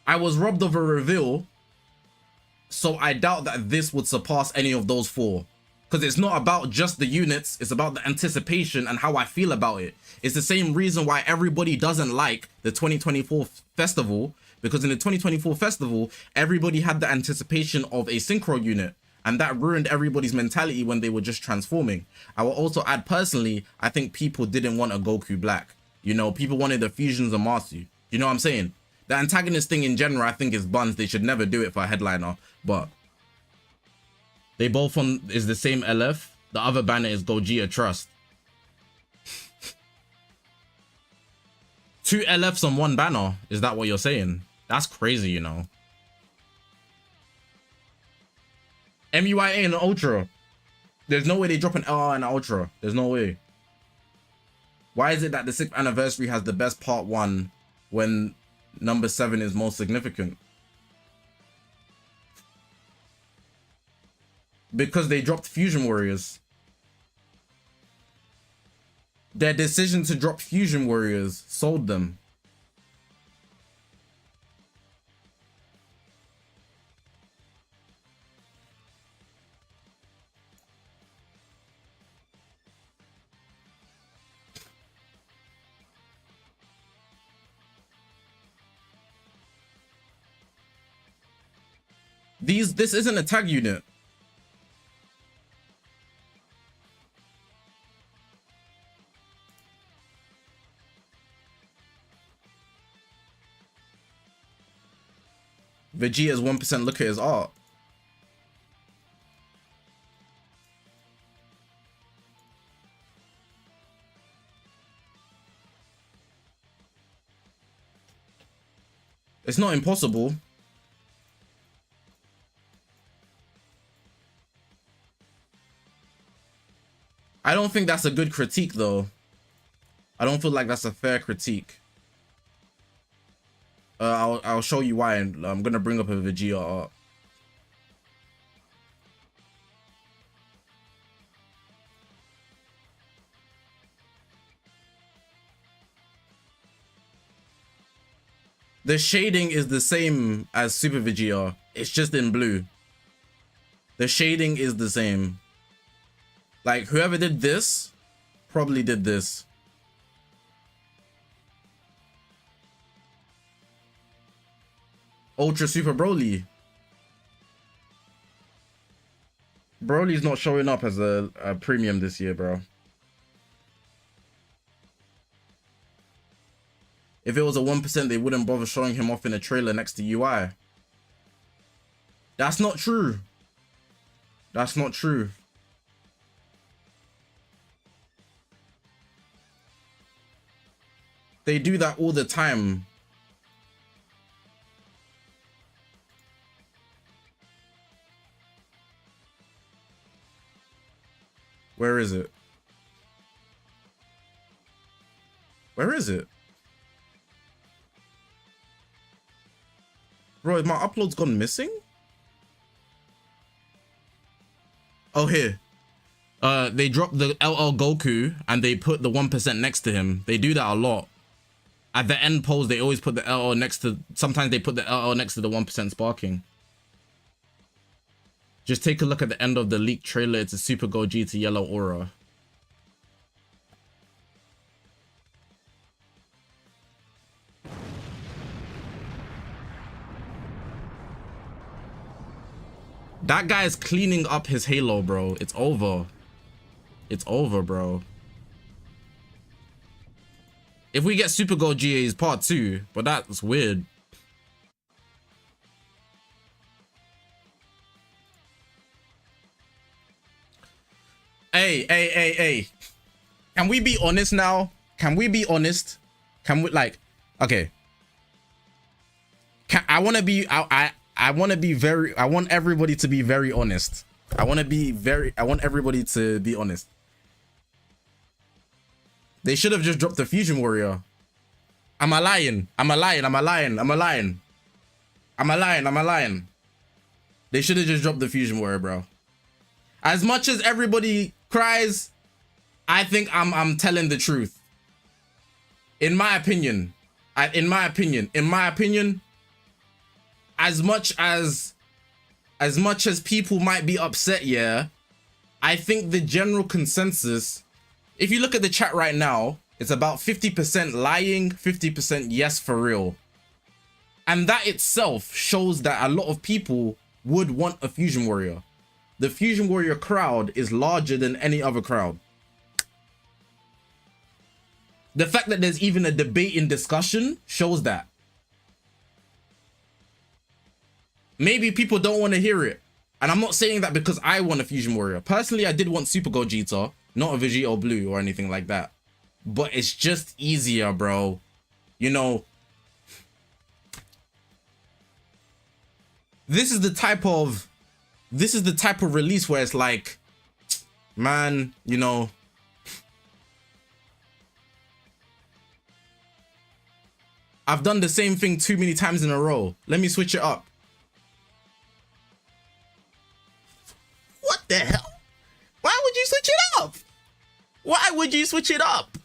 I was robbed of a reveal, so I doubt that this would surpass any of those 4. Because it's not about just the units, it's about the anticipation and how I feel about it. It's the same reason why everybody doesn't like the 2024 festival, because in the 2024 festival, everybody had the anticipation of a synchro unit, and that ruined everybody's mentality when they were just transforming. I will also add, personally, I think people didn't want a Goku Black. You know, people wanted the fusions of Matsu. You know what I'm saying? The antagonist thing in general, I think, is buns. They should never do it for a headliner, but they both is the same LF. The other banner is Gogeta Trust. 2 LFs on 1 banner. Is that what you're saying? That's crazy, you know. MUI ain't an Ultra. There's no way they drop an LR and an Ultra. There's no way. Why is it that the 6th anniversary has the best part 1 when number 7 is most significant? Because they dropped Fusion Warriors. Their decision to drop Fusion Warriors sold them. This isn't a tag unit. Vegeta's 1%, look at his art. It's not impossible. I don't think that's a good critique though. I don't feel like that's a fair critique. I'll show you why, and I'm gonna bring up a Vegeta art. The shading is the same as Super Vegeta. It's just in blue. The shading is the same. Like, whoever did this probably did this. Ultra Super Broly. Broly's not showing up as a premium this year, bro. If it was a 1%, they wouldn't bother showing him off in a trailer next to UI. That's not true. That's not true. They do that all the time. Where is it? Where is it? Bro, my upload's gone missing? Oh, here. They dropped the LL Goku and they put the 1% next to him. They do that a lot. At the end pose, they always put the LL next to... Sometimes they put the LL next to the 1% sparking. Just take a look at the end of the leaked trailer. It's a Super Goji to yellow aura. That guy is cleaning up his halo, bro. It's over. It's over, bro. If we get Super Goji, is part 2, but that's weird. Hey. Can we be honest now? Can we be honest? Can we, like, okay. I want to be, I want to be very, I want everybody to be very honest. I want everybody to be honest. They should have just dropped the Fusion Warrior. Am I lying? They should have just dropped the Fusion Warrior, bro. As much as everybody cries, I think I'm telling the truth. In my opinion, as much as people might be upset, yeah, I think the general consensus, if you look at the chat right now, it's about 50% lying, 50% yes for real. And that itself shows that a lot of people would want a Fusion Warrior. The Fusion Warrior crowd is larger than any other crowd. The fact that there's even a debate in discussion shows that. Maybe people don't want to hear it. And I'm not saying that because I want a Fusion Warrior. Personally, I did want Super Gogeta, not a Vegeta Blue or anything like that. But it's just easier, bro. You know, this is the type of release where it's like, man, you know, I've done the same thing too many times in a row. Let me switch it up. What? What the hell? Why would you switch it up? Why would you switch it up?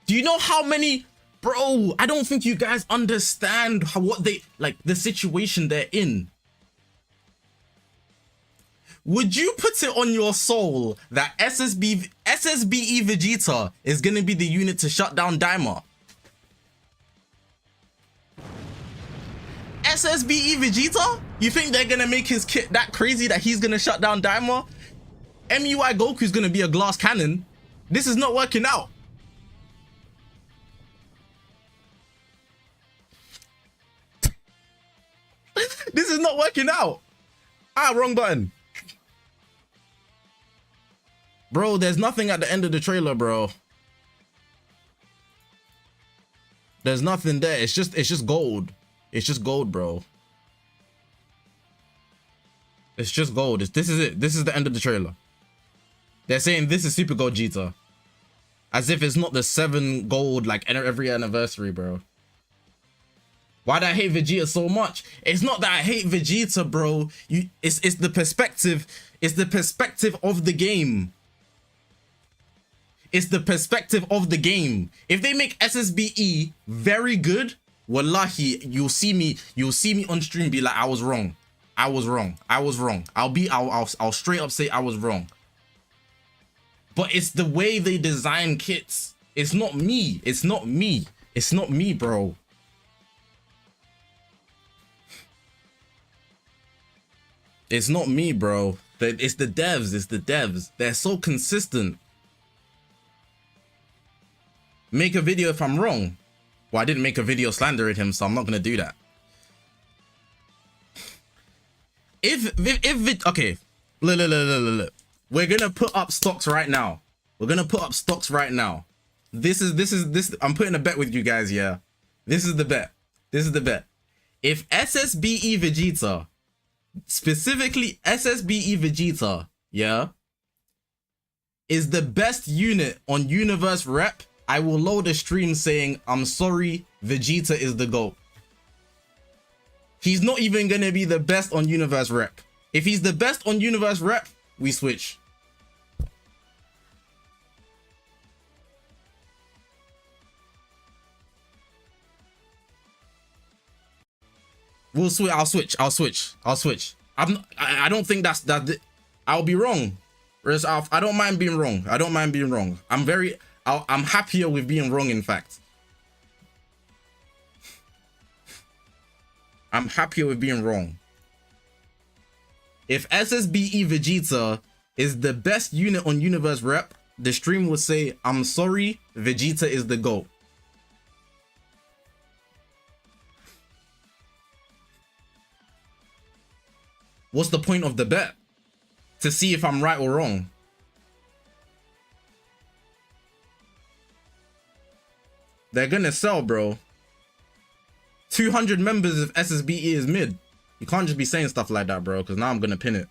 Do you know how many... Bro, I don't think you guys understand what they... Like, the situation they're in. Would you put it on your soul that SSBE Vegeta is going to be the unit to shut down Daima? SSBE Vegeta? You think they're going to make his kit that crazy that he's going to shut down Daima? MUI Goku's going to be a glass cannon. This is not working out. This is not working out. Ah, wrong button. Bro, there's nothing at the end of the trailer, bro. There's nothing there. It's just gold. It's just gold, bro. It's just gold. This is it. This is the end of the trailer. They're saying this is Super Gogeta. As if it's not the 7 gold like every anniversary, bro. Why do I hate Vegeta so much? It's not that I hate Vegeta, bro. It's the perspective. It's the perspective of the game. It's the perspective of the game. If they make SSBE very good, wallahi, you'll see me on stream be like, I was wrong. I was wrong. I was wrong. I'll straight up say I was wrong. But it's the way they design kits. It's not me. It's not me. It's not me, bro. It's not me, bro. It's the devs. It's the devs. They're so consistent. Make a video if I'm wrong. Well, I didn't make a video slandering him, so I'm not gonna do that. Okay, look. We're gonna put up stocks right now. We're gonna put up stocks right now. This. I'm putting a bet with you guys. Yeah, this is the bet. This is the bet. If SSBE Vegeta, specifically SSBE Vegeta, yeah, is the best unit on Universe Rep, I will load a stream saying, I'm sorry, Vegeta is the GOAT. He's not even going to be the best on Universe Rep. If he's the best on Universe Rep, we switch. We'll switch. I'll switch. I don't think I'll be wrong. I don't mind being wrong. I'm happier with being wrong, in fact. I'm happier with being wrong. If SSBE Vegeta is the best unit on Universe Rep, the stream will say, I'm sorry, Vegeta is the GOAT. What's the point of the bet? To see if I'm right or wrong. They're gonna sell, bro. 200 members of SSBE is mid. You can't just be saying stuff like that, bro, because now I'm gonna pin it.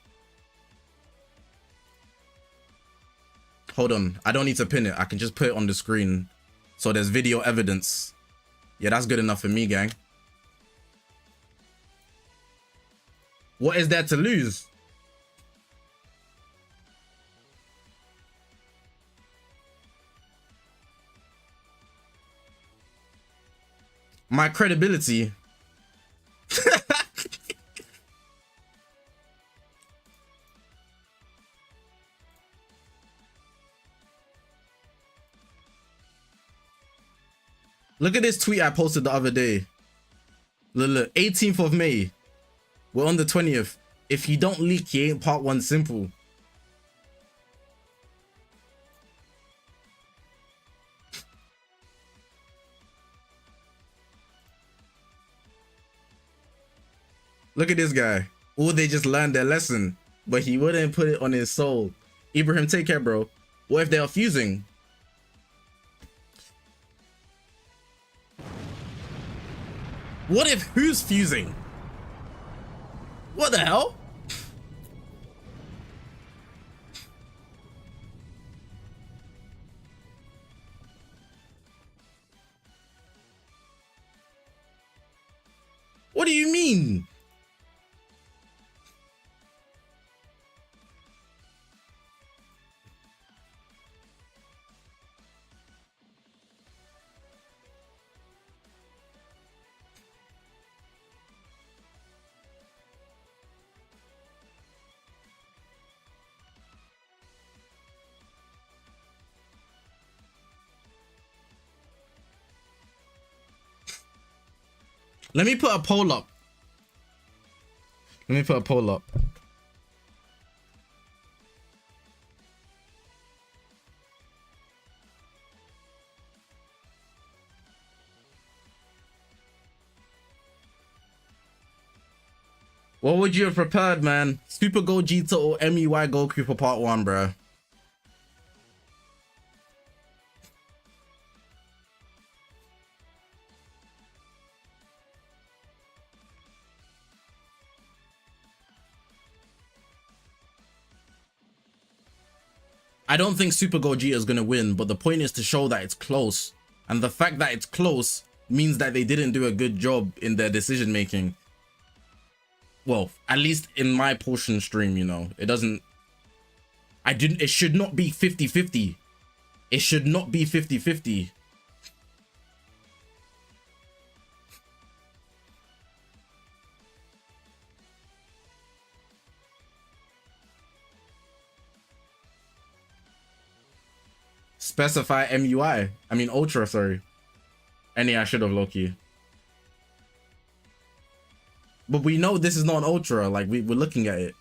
Hold on. I don't need to pin it. I can just put it on the screen. So there's video evidence. Yeah, that's good enough for me, gang. What is there to lose? My credibility. Look at this tweet I posted the other day. Look, 18th of May. We're on the 20th. If you don't leak, you ain't part 1 simple. Look at this guy. Or they just learned their lesson, but he wouldn't put it on his soul. Ibrahim, take care, bro. What if they are fusing? What if who's fusing? What the hell? What do you mean? Let me put a poll up. Let me put a poll up. What would you have prepared, man? Super Gogeta or MUI Goku for part 1, bro? I don't think Super Gogeta is gonna win, but the point is to show that it's close. And the fact that it's close means that they didn't do a good job in their decision making. Well, at least in my portion stream, you know, it doesn't, it should not be 50-50. It should not be 50-50. Specify MUI. I mean, Ultra, sorry. Any, I should have low-key. But we know this is not an Ultra, like we're looking at it.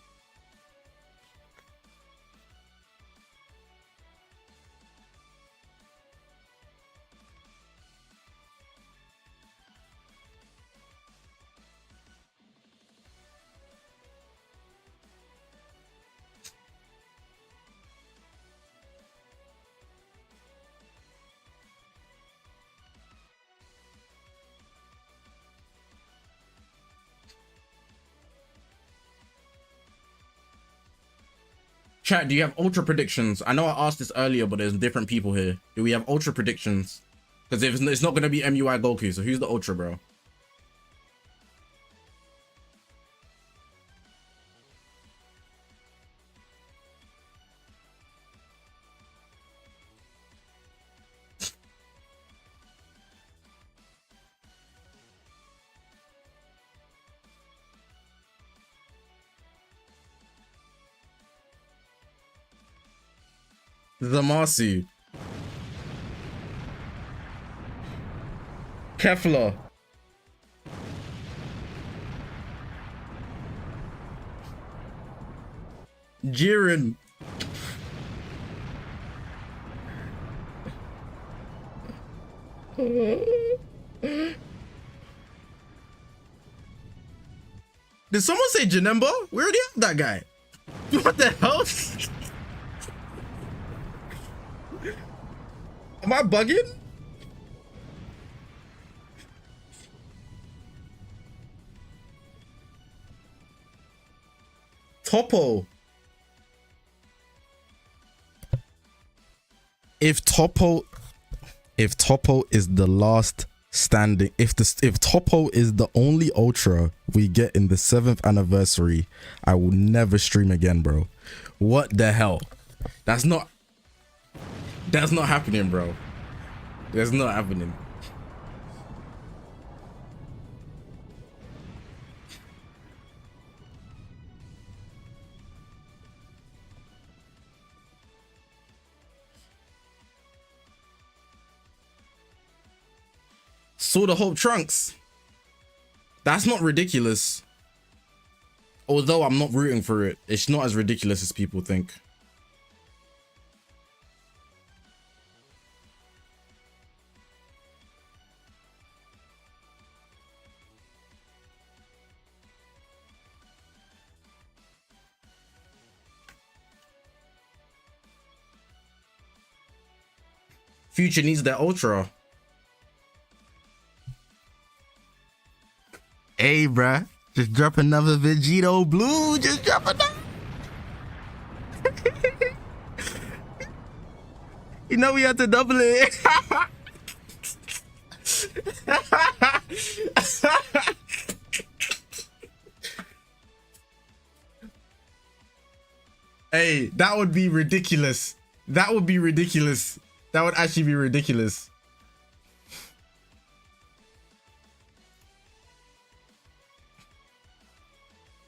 Chat, do you have Ultra predictions? I know I asked this earlier, but there's different people here. Do we have Ultra predictions? Because if it's not going to be MUI Goku, so who's the Ultra, bro? Zamasu. Kefla. Jiren. Did someone say Janemba? We already have that guy. What the hell? Am I bugging? Topo. If Topo is the last standing, if Topo is the only Ultra we get in the 7th anniversary, I will never stream again, bro. What the hell? That's not happening, bro. That's not happening. Sword of Hope Trunks. That's not ridiculous. Although I'm not rooting for it, it's not as ridiculous as people think. Future needs their Ultra. Hey, bruh. Just drop another Vegito Blue. Just drop another. You know we have to double it. Hey, that would be ridiculous. That would be ridiculous. That would actually be ridiculous.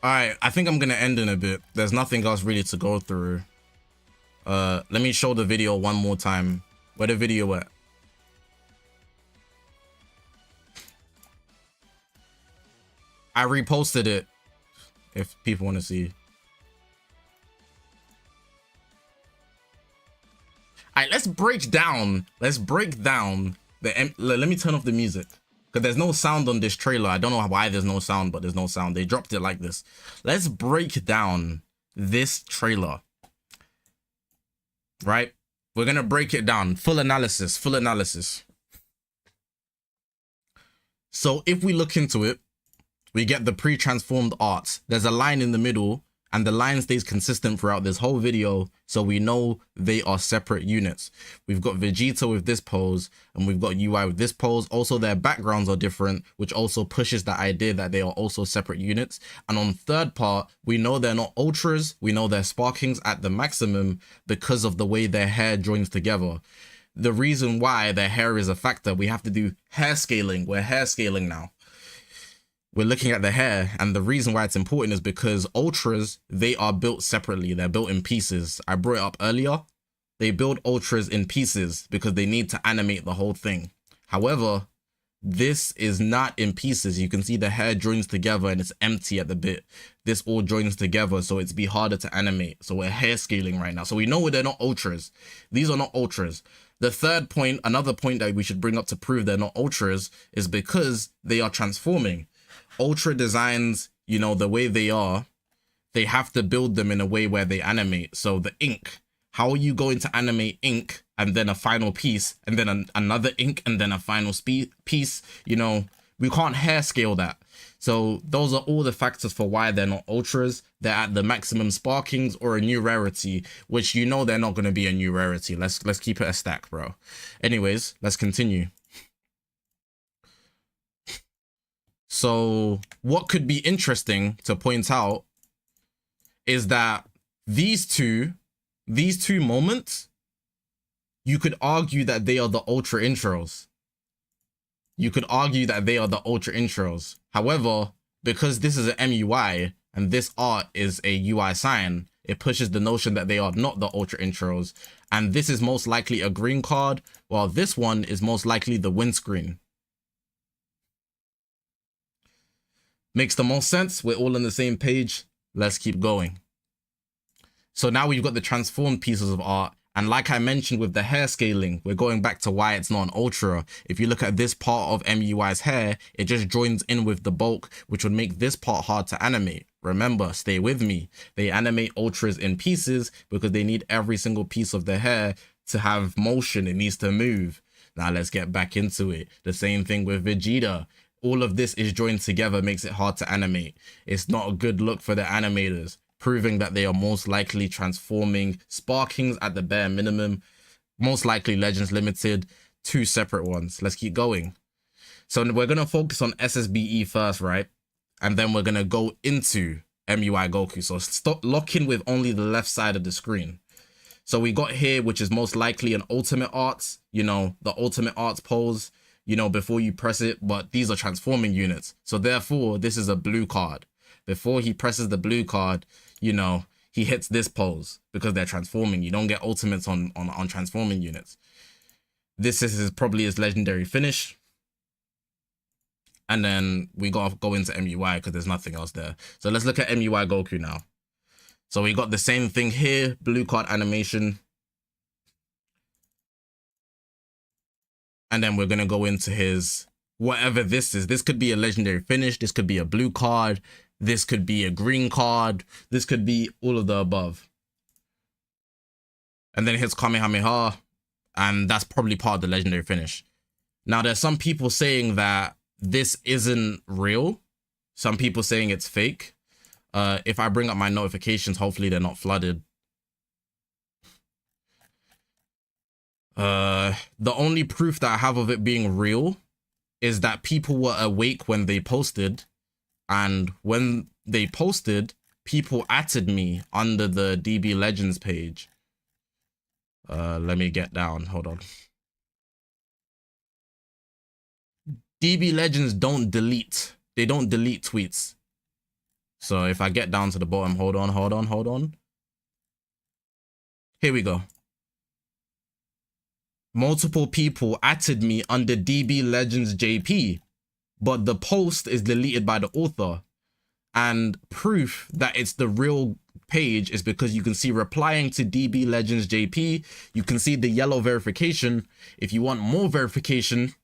All right, I think I'm gonna end in a bit. There's nothing else really to go through. Let me show the video one more time. Where the video at? I reposted it if people want to see. All right, let's break down the... Let me turn off the music. Because there's no sound on this trailer. I don't know why there's no sound, but there's no sound. They dropped it like this. Let's break down this trailer. Right? We're going to break it down. Full analysis. So if we look into it, we get the pre-transformed art. There's a line in the middle, and the line stays consistent throughout this whole video, so we know they are separate units. We've got Vegeta with this pose, and we've got UI with this pose. Also, their backgrounds are different, which also pushes the idea that they are also separate units. And on third part, we know they're not ultras. We know they're sparkings at the maximum because of the way their hair joins together. The reason why their hair is a factor, we have to do hair scaling. We're hair scaling now. We're looking at the hair, and the reason why it's important is because ultras, they are built separately. They're built in pieces. I brought it up earlier. They build ultras in pieces because they need to animate the whole thing. However, this is not in pieces. You can see the hair joins together and it's empty at the bit. This all joins together, so it's be harder to animate. So we're hair scaling right now. So we know they're not ultras. These are not ultras. The third point, another point that we should bring up to prove they're not ultras, is because they are transforming. Ultra designs, you know, the way they are, they have to build them in a way where they animate. So the ink, how are you going to animate ink and then a final piece and then another ink and then a final piece? You know, we can't hair scale that. So those are all the factors for why they're not ultras. They're at the maximum sparkings or a new rarity, which you know they're not going to be a new rarity. Let's keep it a stack, bro. Anyways, let's continue. So what could be interesting to point out is that these two moments, you could argue that they are the ultra intros. You could argue that they are the ultra intros. However, because this is an MUI and this art is a UI sign, it pushes the notion that they are not the ultra intros. And this is most likely a green card, while this one is most likely the windscreen. Makes the most sense. We're all on the same page. Let's keep going. So now we've got the transformed pieces of art. And like I mentioned with the hair scaling, we're going back to why it's not an ultra. If you look at this part of MUI's hair, it just joins in with the bulk, which would make this part hard to animate. Remember, stay with me. They animate ultras in pieces because they need every single piece of their hair to have motion. It needs to move. Now let's get back into it. The same thing with Vegeta. All of this is joined together, makes it hard to animate. It's not a good look for the animators, proving that they are most likely transforming sparkings at the bare minimum, most likely Legends Limited, two separate ones. Let's keep going. So we're going to focus on SSBE first, right? And then we're going to go into MUI Goku. So stop locking with only the left side of the screen. So we got here, which is most likely an ultimate arts, you know, the ultimate arts pose, you know, before you press it, but these are transforming units. So therefore, this is a blue card. Before he presses the blue card, you know, he hits this pose because they're transforming. You don't get ultimates on transforming units. This is probably his legendary finish. And then we got to go into MUI because there's nothing else there. So let's look at MUI Goku now. So we got the same thing here, blue card animation. And then we're going to go into his, whatever this is. This could be a legendary finish. This could be a blue card. This could be a green card. This could be all of the above. And then it hits Kamehameha. And that's probably part of the legendary finish. Now, there's some people saying that this isn't real. Some people saying it's fake. If I bring up my notifications, hopefully they're not flooded. The only proof that I have of it being real is that people were awake when they posted, and when they posted, people atted me under the DB Legends page. Let me get down. Hold on. DB Legends don't delete. They don't delete tweets. So if I get down to the bottom, hold on. Here we go. Multiple people atted me under DB Legends JP, but the post is deleted by the author. And proof that it's the real page is because you can see replying to DB Legends JP. You can see the yellow verification. If you want more verification,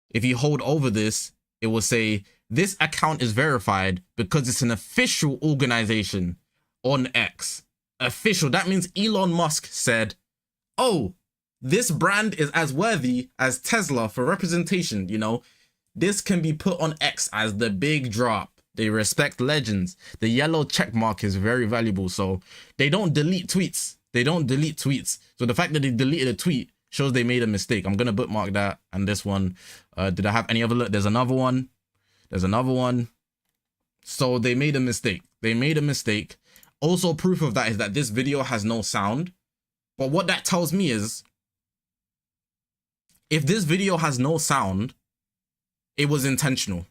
if you hold over this, it will say this account is verified because it's an official organization on X. Official. That means Elon Musk said, oh, this brand is as worthy as Tesla for representation. You know, this can be put on X as the big drop. They respect legends. The yellow check mark is very valuable. So they don't delete tweets. They don't delete tweets. So the fact that they deleted a tweet shows they made a mistake. I'm going to bookmark that. And this one, did I have any other look? There's another one. There's another one. So they made a mistake. They made a mistake. Also, proof of that is that this video has no sound. But what that tells me is, if this video has no sound, it was intentional.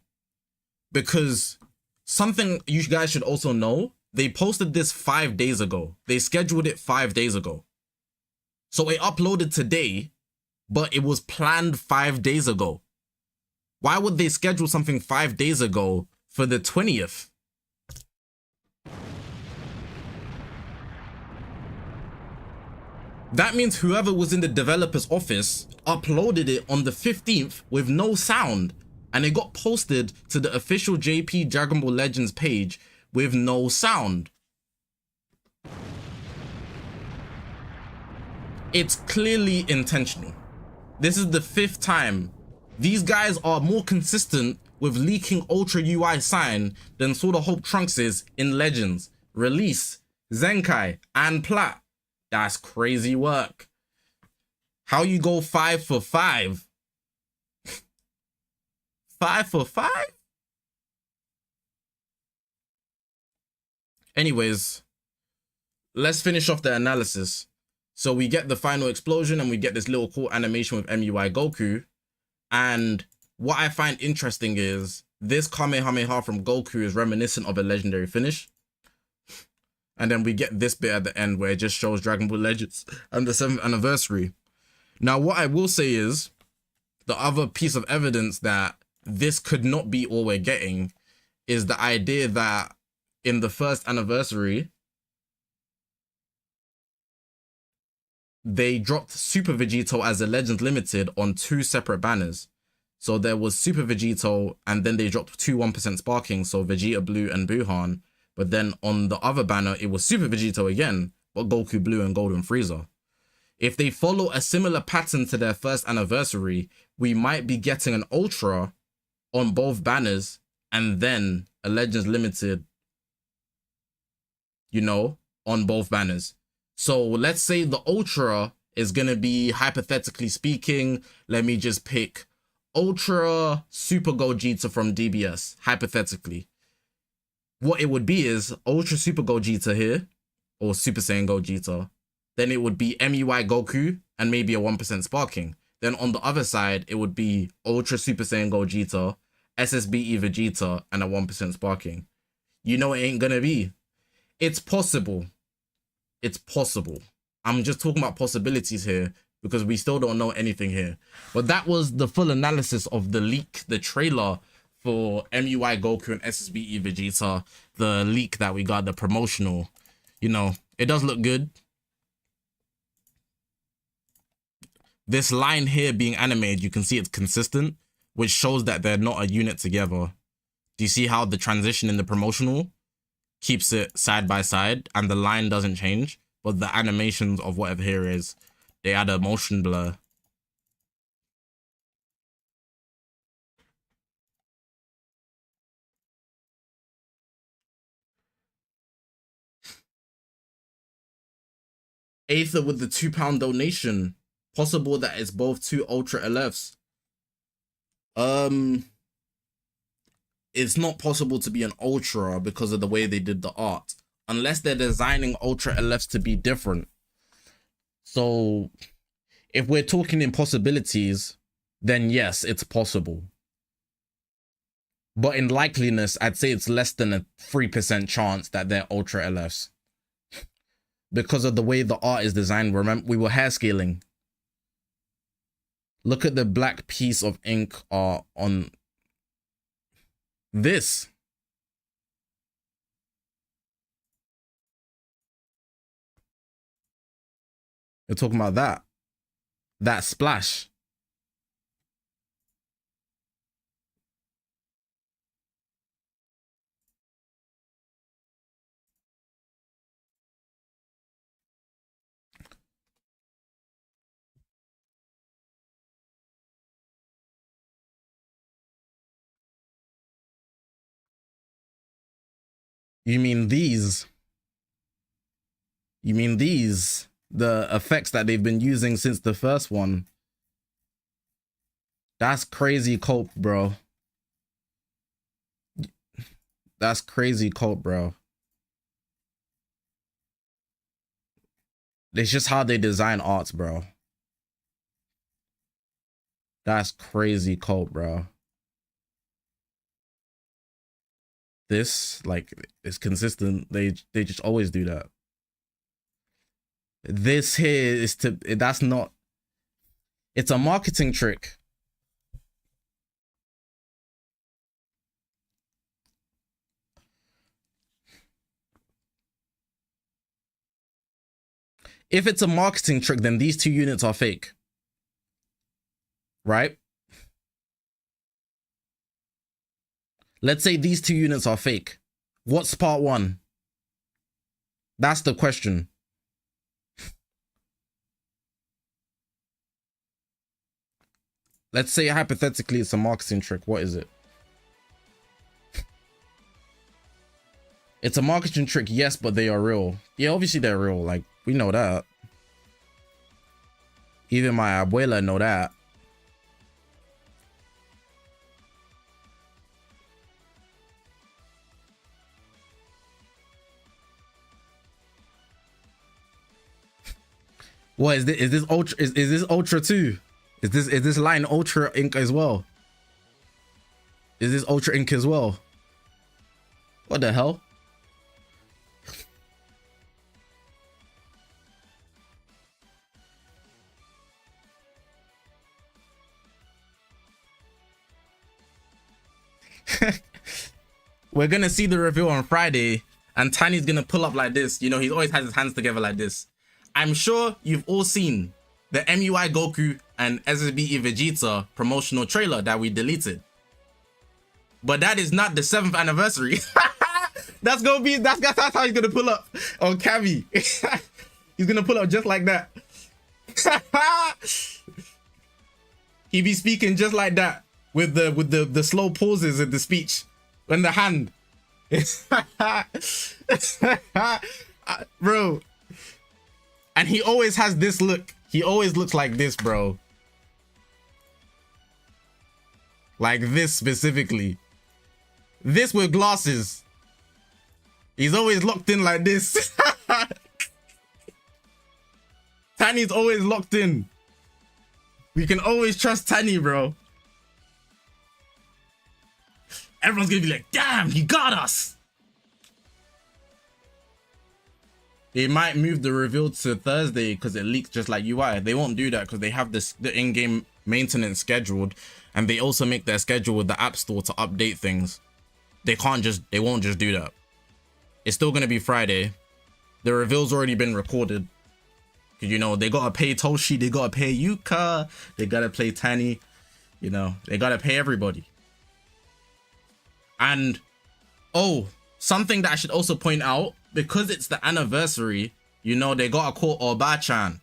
Because something you guys should also know, they posted this 5 days ago. They scheduled it 5 days ago. So it uploaded today, but it was planned 5 days ago. Why would they schedule something 5 days ago for the 20th? That means whoever was in the developer's office uploaded it on the 15th with no sound, and it got posted to the official JP Dragon Ball Legends page with no sound. It's clearly intentional. This is the 5th time. These guys are more consistent with leaking Ultra UI sign than Sword of Hope Trunks is in Legends, Release, Zenkai, and Plat. That's crazy work. How you go 5 for 5? 5 for 5? Anyways, let's finish off the analysis. So we get the final explosion and we get this little cool animation with MUI Goku. And what I find interesting is this Kamehameha from Goku is reminiscent of a legendary finish. And then we get this bit at the end where it just shows Dragon Ball Legends and the 7th anniversary. Now, what I will say is the other piece of evidence that this could not be all we're getting is the idea that in the 1st anniversary, they dropped Super Vegito as a Legends Limited on 2 separate banners. So there was Super Vegito, and then they dropped 2 1% sparking, so Vegeta Blue and Buhan. But then on the other banner, it was Super Vegito again, but Goku Blue and Golden Frieza. If they follow a similar pattern to their 1st anniversary, we might be getting an Ultra on both banners, and then a Legends Limited, you know, on both banners. So let's say the Ultra is going to be, hypothetically speaking, let me just pick Ultra Super Gogeta from DBS, hypothetically. What it would be is Ultra Super Gogeta here, or Super Saiyan Gogeta. Then it would be MUI Goku and maybe a 1% sparking. Then on the other side, it would be Ultra Super Saiyan Gogeta, SSBE Vegeta, and a 1% sparking. You know it ain't gonna be. It's possible. It's possible. I'm just talking about possibilities here because we still don't know anything here. But that was the full analysis of the leak, the trailer for MUI Goku and SSBE Vegeta, the leak that we got, the promotional. You know, it does look good. This line here being animated, you can see it's consistent, which shows that they're not a unit together. Do you see how the transition in the promotional keeps it side by side and the line doesn't change, but the animations of whatever here is, they add a motion blur. Aether with the £2 donation. Possible that it's both 2 Ultra LFs. It's not possible to be an Ultra because of the way they did the art, unless they're designing Ultra LFs to be different. So if we're talking impossibilities, then yes, it's possible. But in likeliness, I'd say it's less than a 3% chance that they're Ultra LFs. Because of the way the art is designed. Remember, we were hair scaling. Look at the black piece of ink on This. You're talking about that. That splash. You mean these? You mean these? The effects that they've been using since the first one. That's crazy cope, bro. That's crazy cope, bro. It's just how they design arts, bro. That's crazy cope, bro. This, like, is consistent. They just always do that. This here is to, that's not, it's a marketing trick. If it's a marketing trick, then these 2 units are fake. Right? Let's say these 2 units are fake. What's part 1? That's the question. Let's say hypothetically it's a marketing trick. What is it? It's a marketing trick, yes, but they are real. Yeah, obviously they're real. Like, we know that. Even my abuela know that. What is this? Is this ultra? Is this ultra too? Is this line ultra ink as well? Is this ultra ink as well? What the hell? We're gonna see the reveal on Friday, and Tiny's gonna pull up like this. You know, he always has his hands together like this. I'm sure you've all seen the MUI Goku and SSBE Vegeta promotional trailer that we deleted. But that is not the 7th anniversary. That's gonna be, that's how he's gonna pull up on Cavi. He's gonna pull up just like that. He be speaking just like that with the slow pauses in the speech and the hand. Bro. And he always has this look. He always looks like this, bro. Like this specifically. This with glasses. He's always locked in like this. Tanny's always locked in. We can always trust Tanny, bro. Everyone's gonna be like, damn, he got us. They might move the reveal to Thursday because it leaks just like UI. They won't do that because they have the in-game maintenance scheduled, and they also make their schedule with the App Store to update things. They won't just do that. It's still gonna be Friday. The reveal's already been recorded. You know, they gotta pay Toshi, they gotta pay Yuka, they gotta pay Tani, you know, they gotta pay everybody. And, oh, something that I should also point out, because it's the anniversary, you know, they gotta call Oba-chan.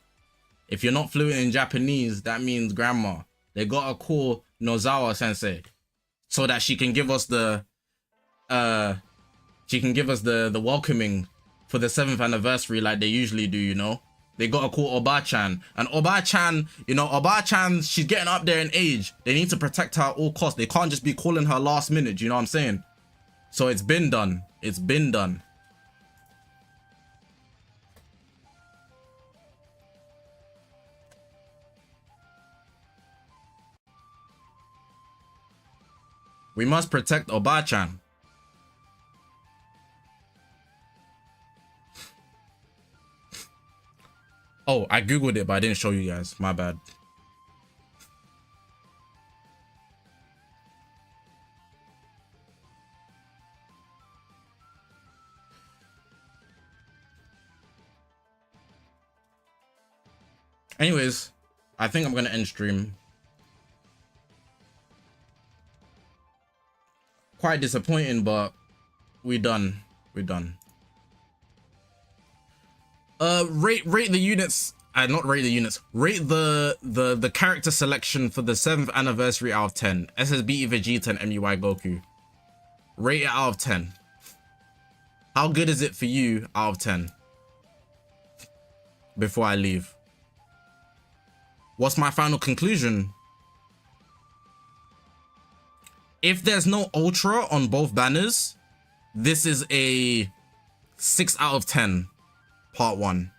If you're not fluent in Japanese, that means grandma. They gotta call Nozawa sensei so that she can give us the welcoming for the 7th anniversary like they usually do, you know. They gotta call Oba-chan. And Oba-chan, you know, Oba-chan, she's getting up there in age. They need to protect her at all costs. They can't just be calling her last minute, you know what I'm saying? So it's been done. It's been done. We must protect Oba-chan. Oh, I googled it, but I didn't show you guys. My bad. Anyways, I think I'm gonna end stream. Quite disappointing, but we're done. We're done. Rate the units. Not rate the units. Rate the character selection for the 7th anniversary out of 10. SSB, Vegeta, and MUI Goku. Rate it out of 10. How good is it for you out of 10? Before I leave. What's my final conclusion? If there's no Ultra on both banners, this is a 6 out of 10, part 1.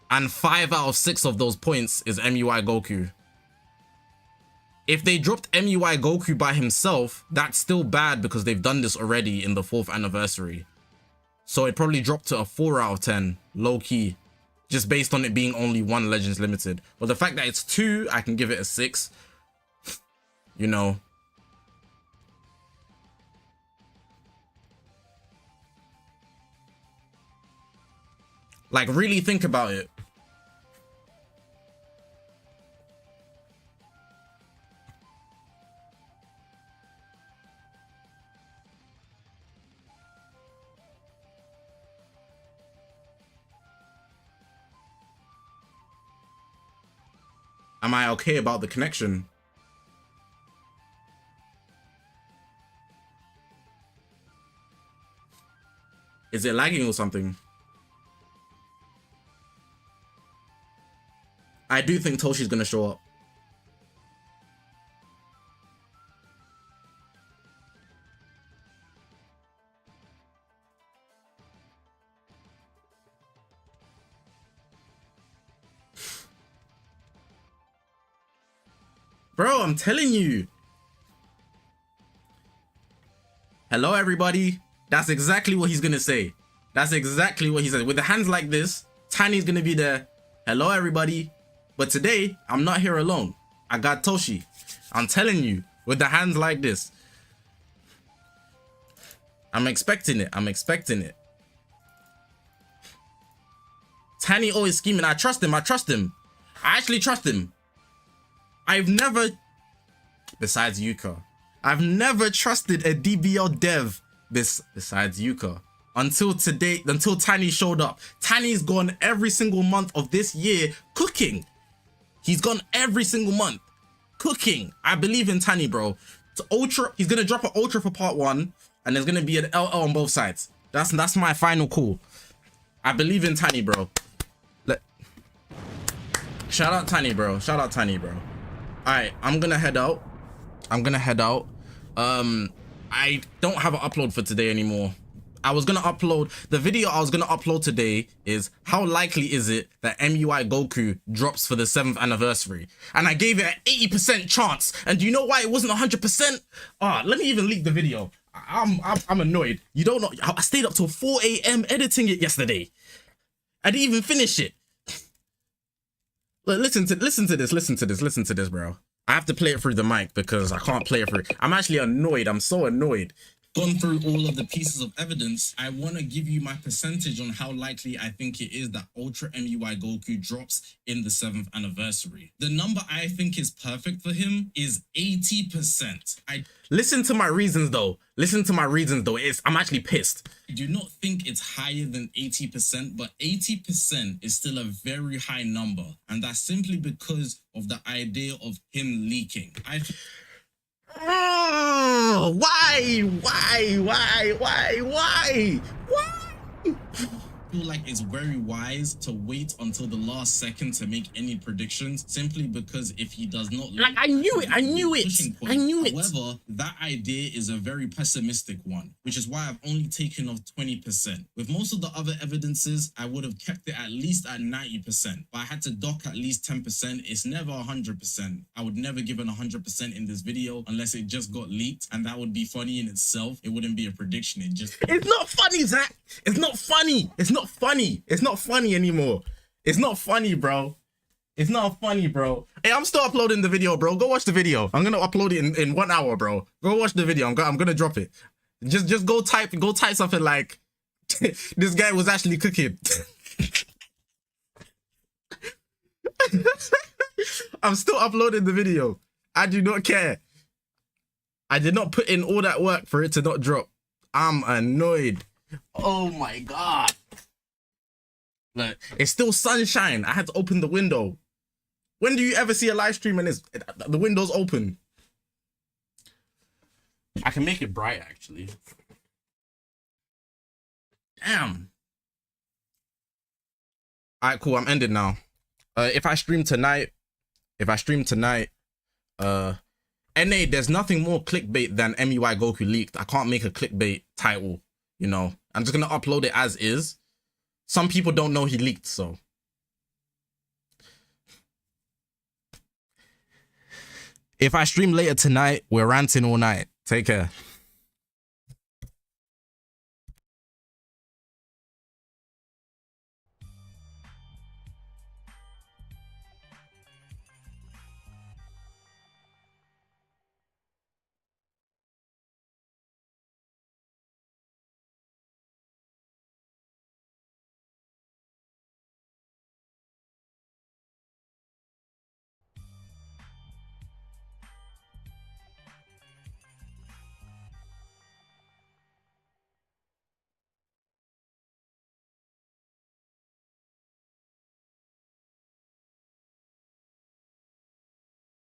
And 5 out of 6 of those points is MUI Goku. If they dropped MUI Goku by himself, that's still bad because they've done this already in the 4th anniversary. So it probably dropped to a 4 out of 10, low key. Just based on it being only 1 Legends Limited. But the fact that it's 2, I can give it a 6. You know. Like, really think about it. Am I okay about the connection? Is it lagging or something? I do think Toshi's gonna show up. Bro, I'm telling you. Hello, everybody. That's exactly what he's gonna say. That's exactly what he said. With the hands like this, Tiny's gonna be there. Hello, everybody. But today, I'm not here alone. I got Toshi. I'm telling you, with the hands like this. I'm expecting it. I'm expecting it. Tiny always scheming. I trust him. I trust him. I actually trust him. I've never, besides Yuka, I've never trusted a DBL dev besides Yuka until today, until Tiny showed up. Tiny's gone every single month of this year cooking. He's gone every single month cooking. I believe in Tiny, bro. It's Ultra. He's gonna drop an Ultra for part 1, and there's gonna be an LL on both sides. That's my final call. I believe in Tiny, bro. Shout out Tiny, bro. Shout out Tiny, bro. Alright, I'm gonna head out. I don't have an upload for today anymore. I was gonna upload, the video I was gonna upload today is how likely is it that MUI Goku drops for the 7th anniversary? And I gave it an 80% chance. And do you know why it wasn't 100%? Let me even leak the video. I'm annoyed. You don't know, I stayed up till 4 AM editing it yesterday. I didn't even finish it. Look, listen to this, bro. I have to play it through the mic because I can't play it through. I'm actually annoyed. I'm so annoyed. Gone through all of the pieces of evidence. I want to give you my percentage on how likely I think it is that Ultra MUI Goku drops in the 7th anniversary. The number I think is perfect for him is 80%. Listen to my reasons though. I'm actually pissed. I do not think it's higher than 80%, but 80% is still a very high number. And that's simply because of the idea of him leaking. Why? I feel like it's very wise to wait until the last second to make any predictions, simply because if he does not, like, I knew it. However, that idea is a very pessimistic one, which is why I've only taken off 20%. With most of the other evidences, I would have kept it at least at 90%, but I had to dock at least 10%. It's never 100%. I would never give an 100% in this video unless it just got leaked, and that would be funny in itself. It wouldn't be a prediction. It's not funny, Zach. It's not funny. It's not funny anymore. It's not funny, bro. It's not funny, bro. Hey, I'm still uploading the video, bro. Go watch the video. I'm gonna upload it in 1 hour, bro. Go watch the video. I'm gonna drop it. Just go type something like this guy was actually cooking. I'm still uploading the video. I do not care. I did not put in all that work for it to not drop. I'm annoyed. Oh my God. Look, it's still sunshine. I had to open the window. When do you ever see a live stream and the window's open? I can make it bright, actually. Damn. All right, cool. I'm ending now. If I stream tonight, NA, there's nothing more clickbait than MUI Goku leaked. I can't make a clickbait title, you know. I'm just gonna upload it as is. Some people don't know he leaked, so. If I stream later tonight, we're ranting all night. Take care.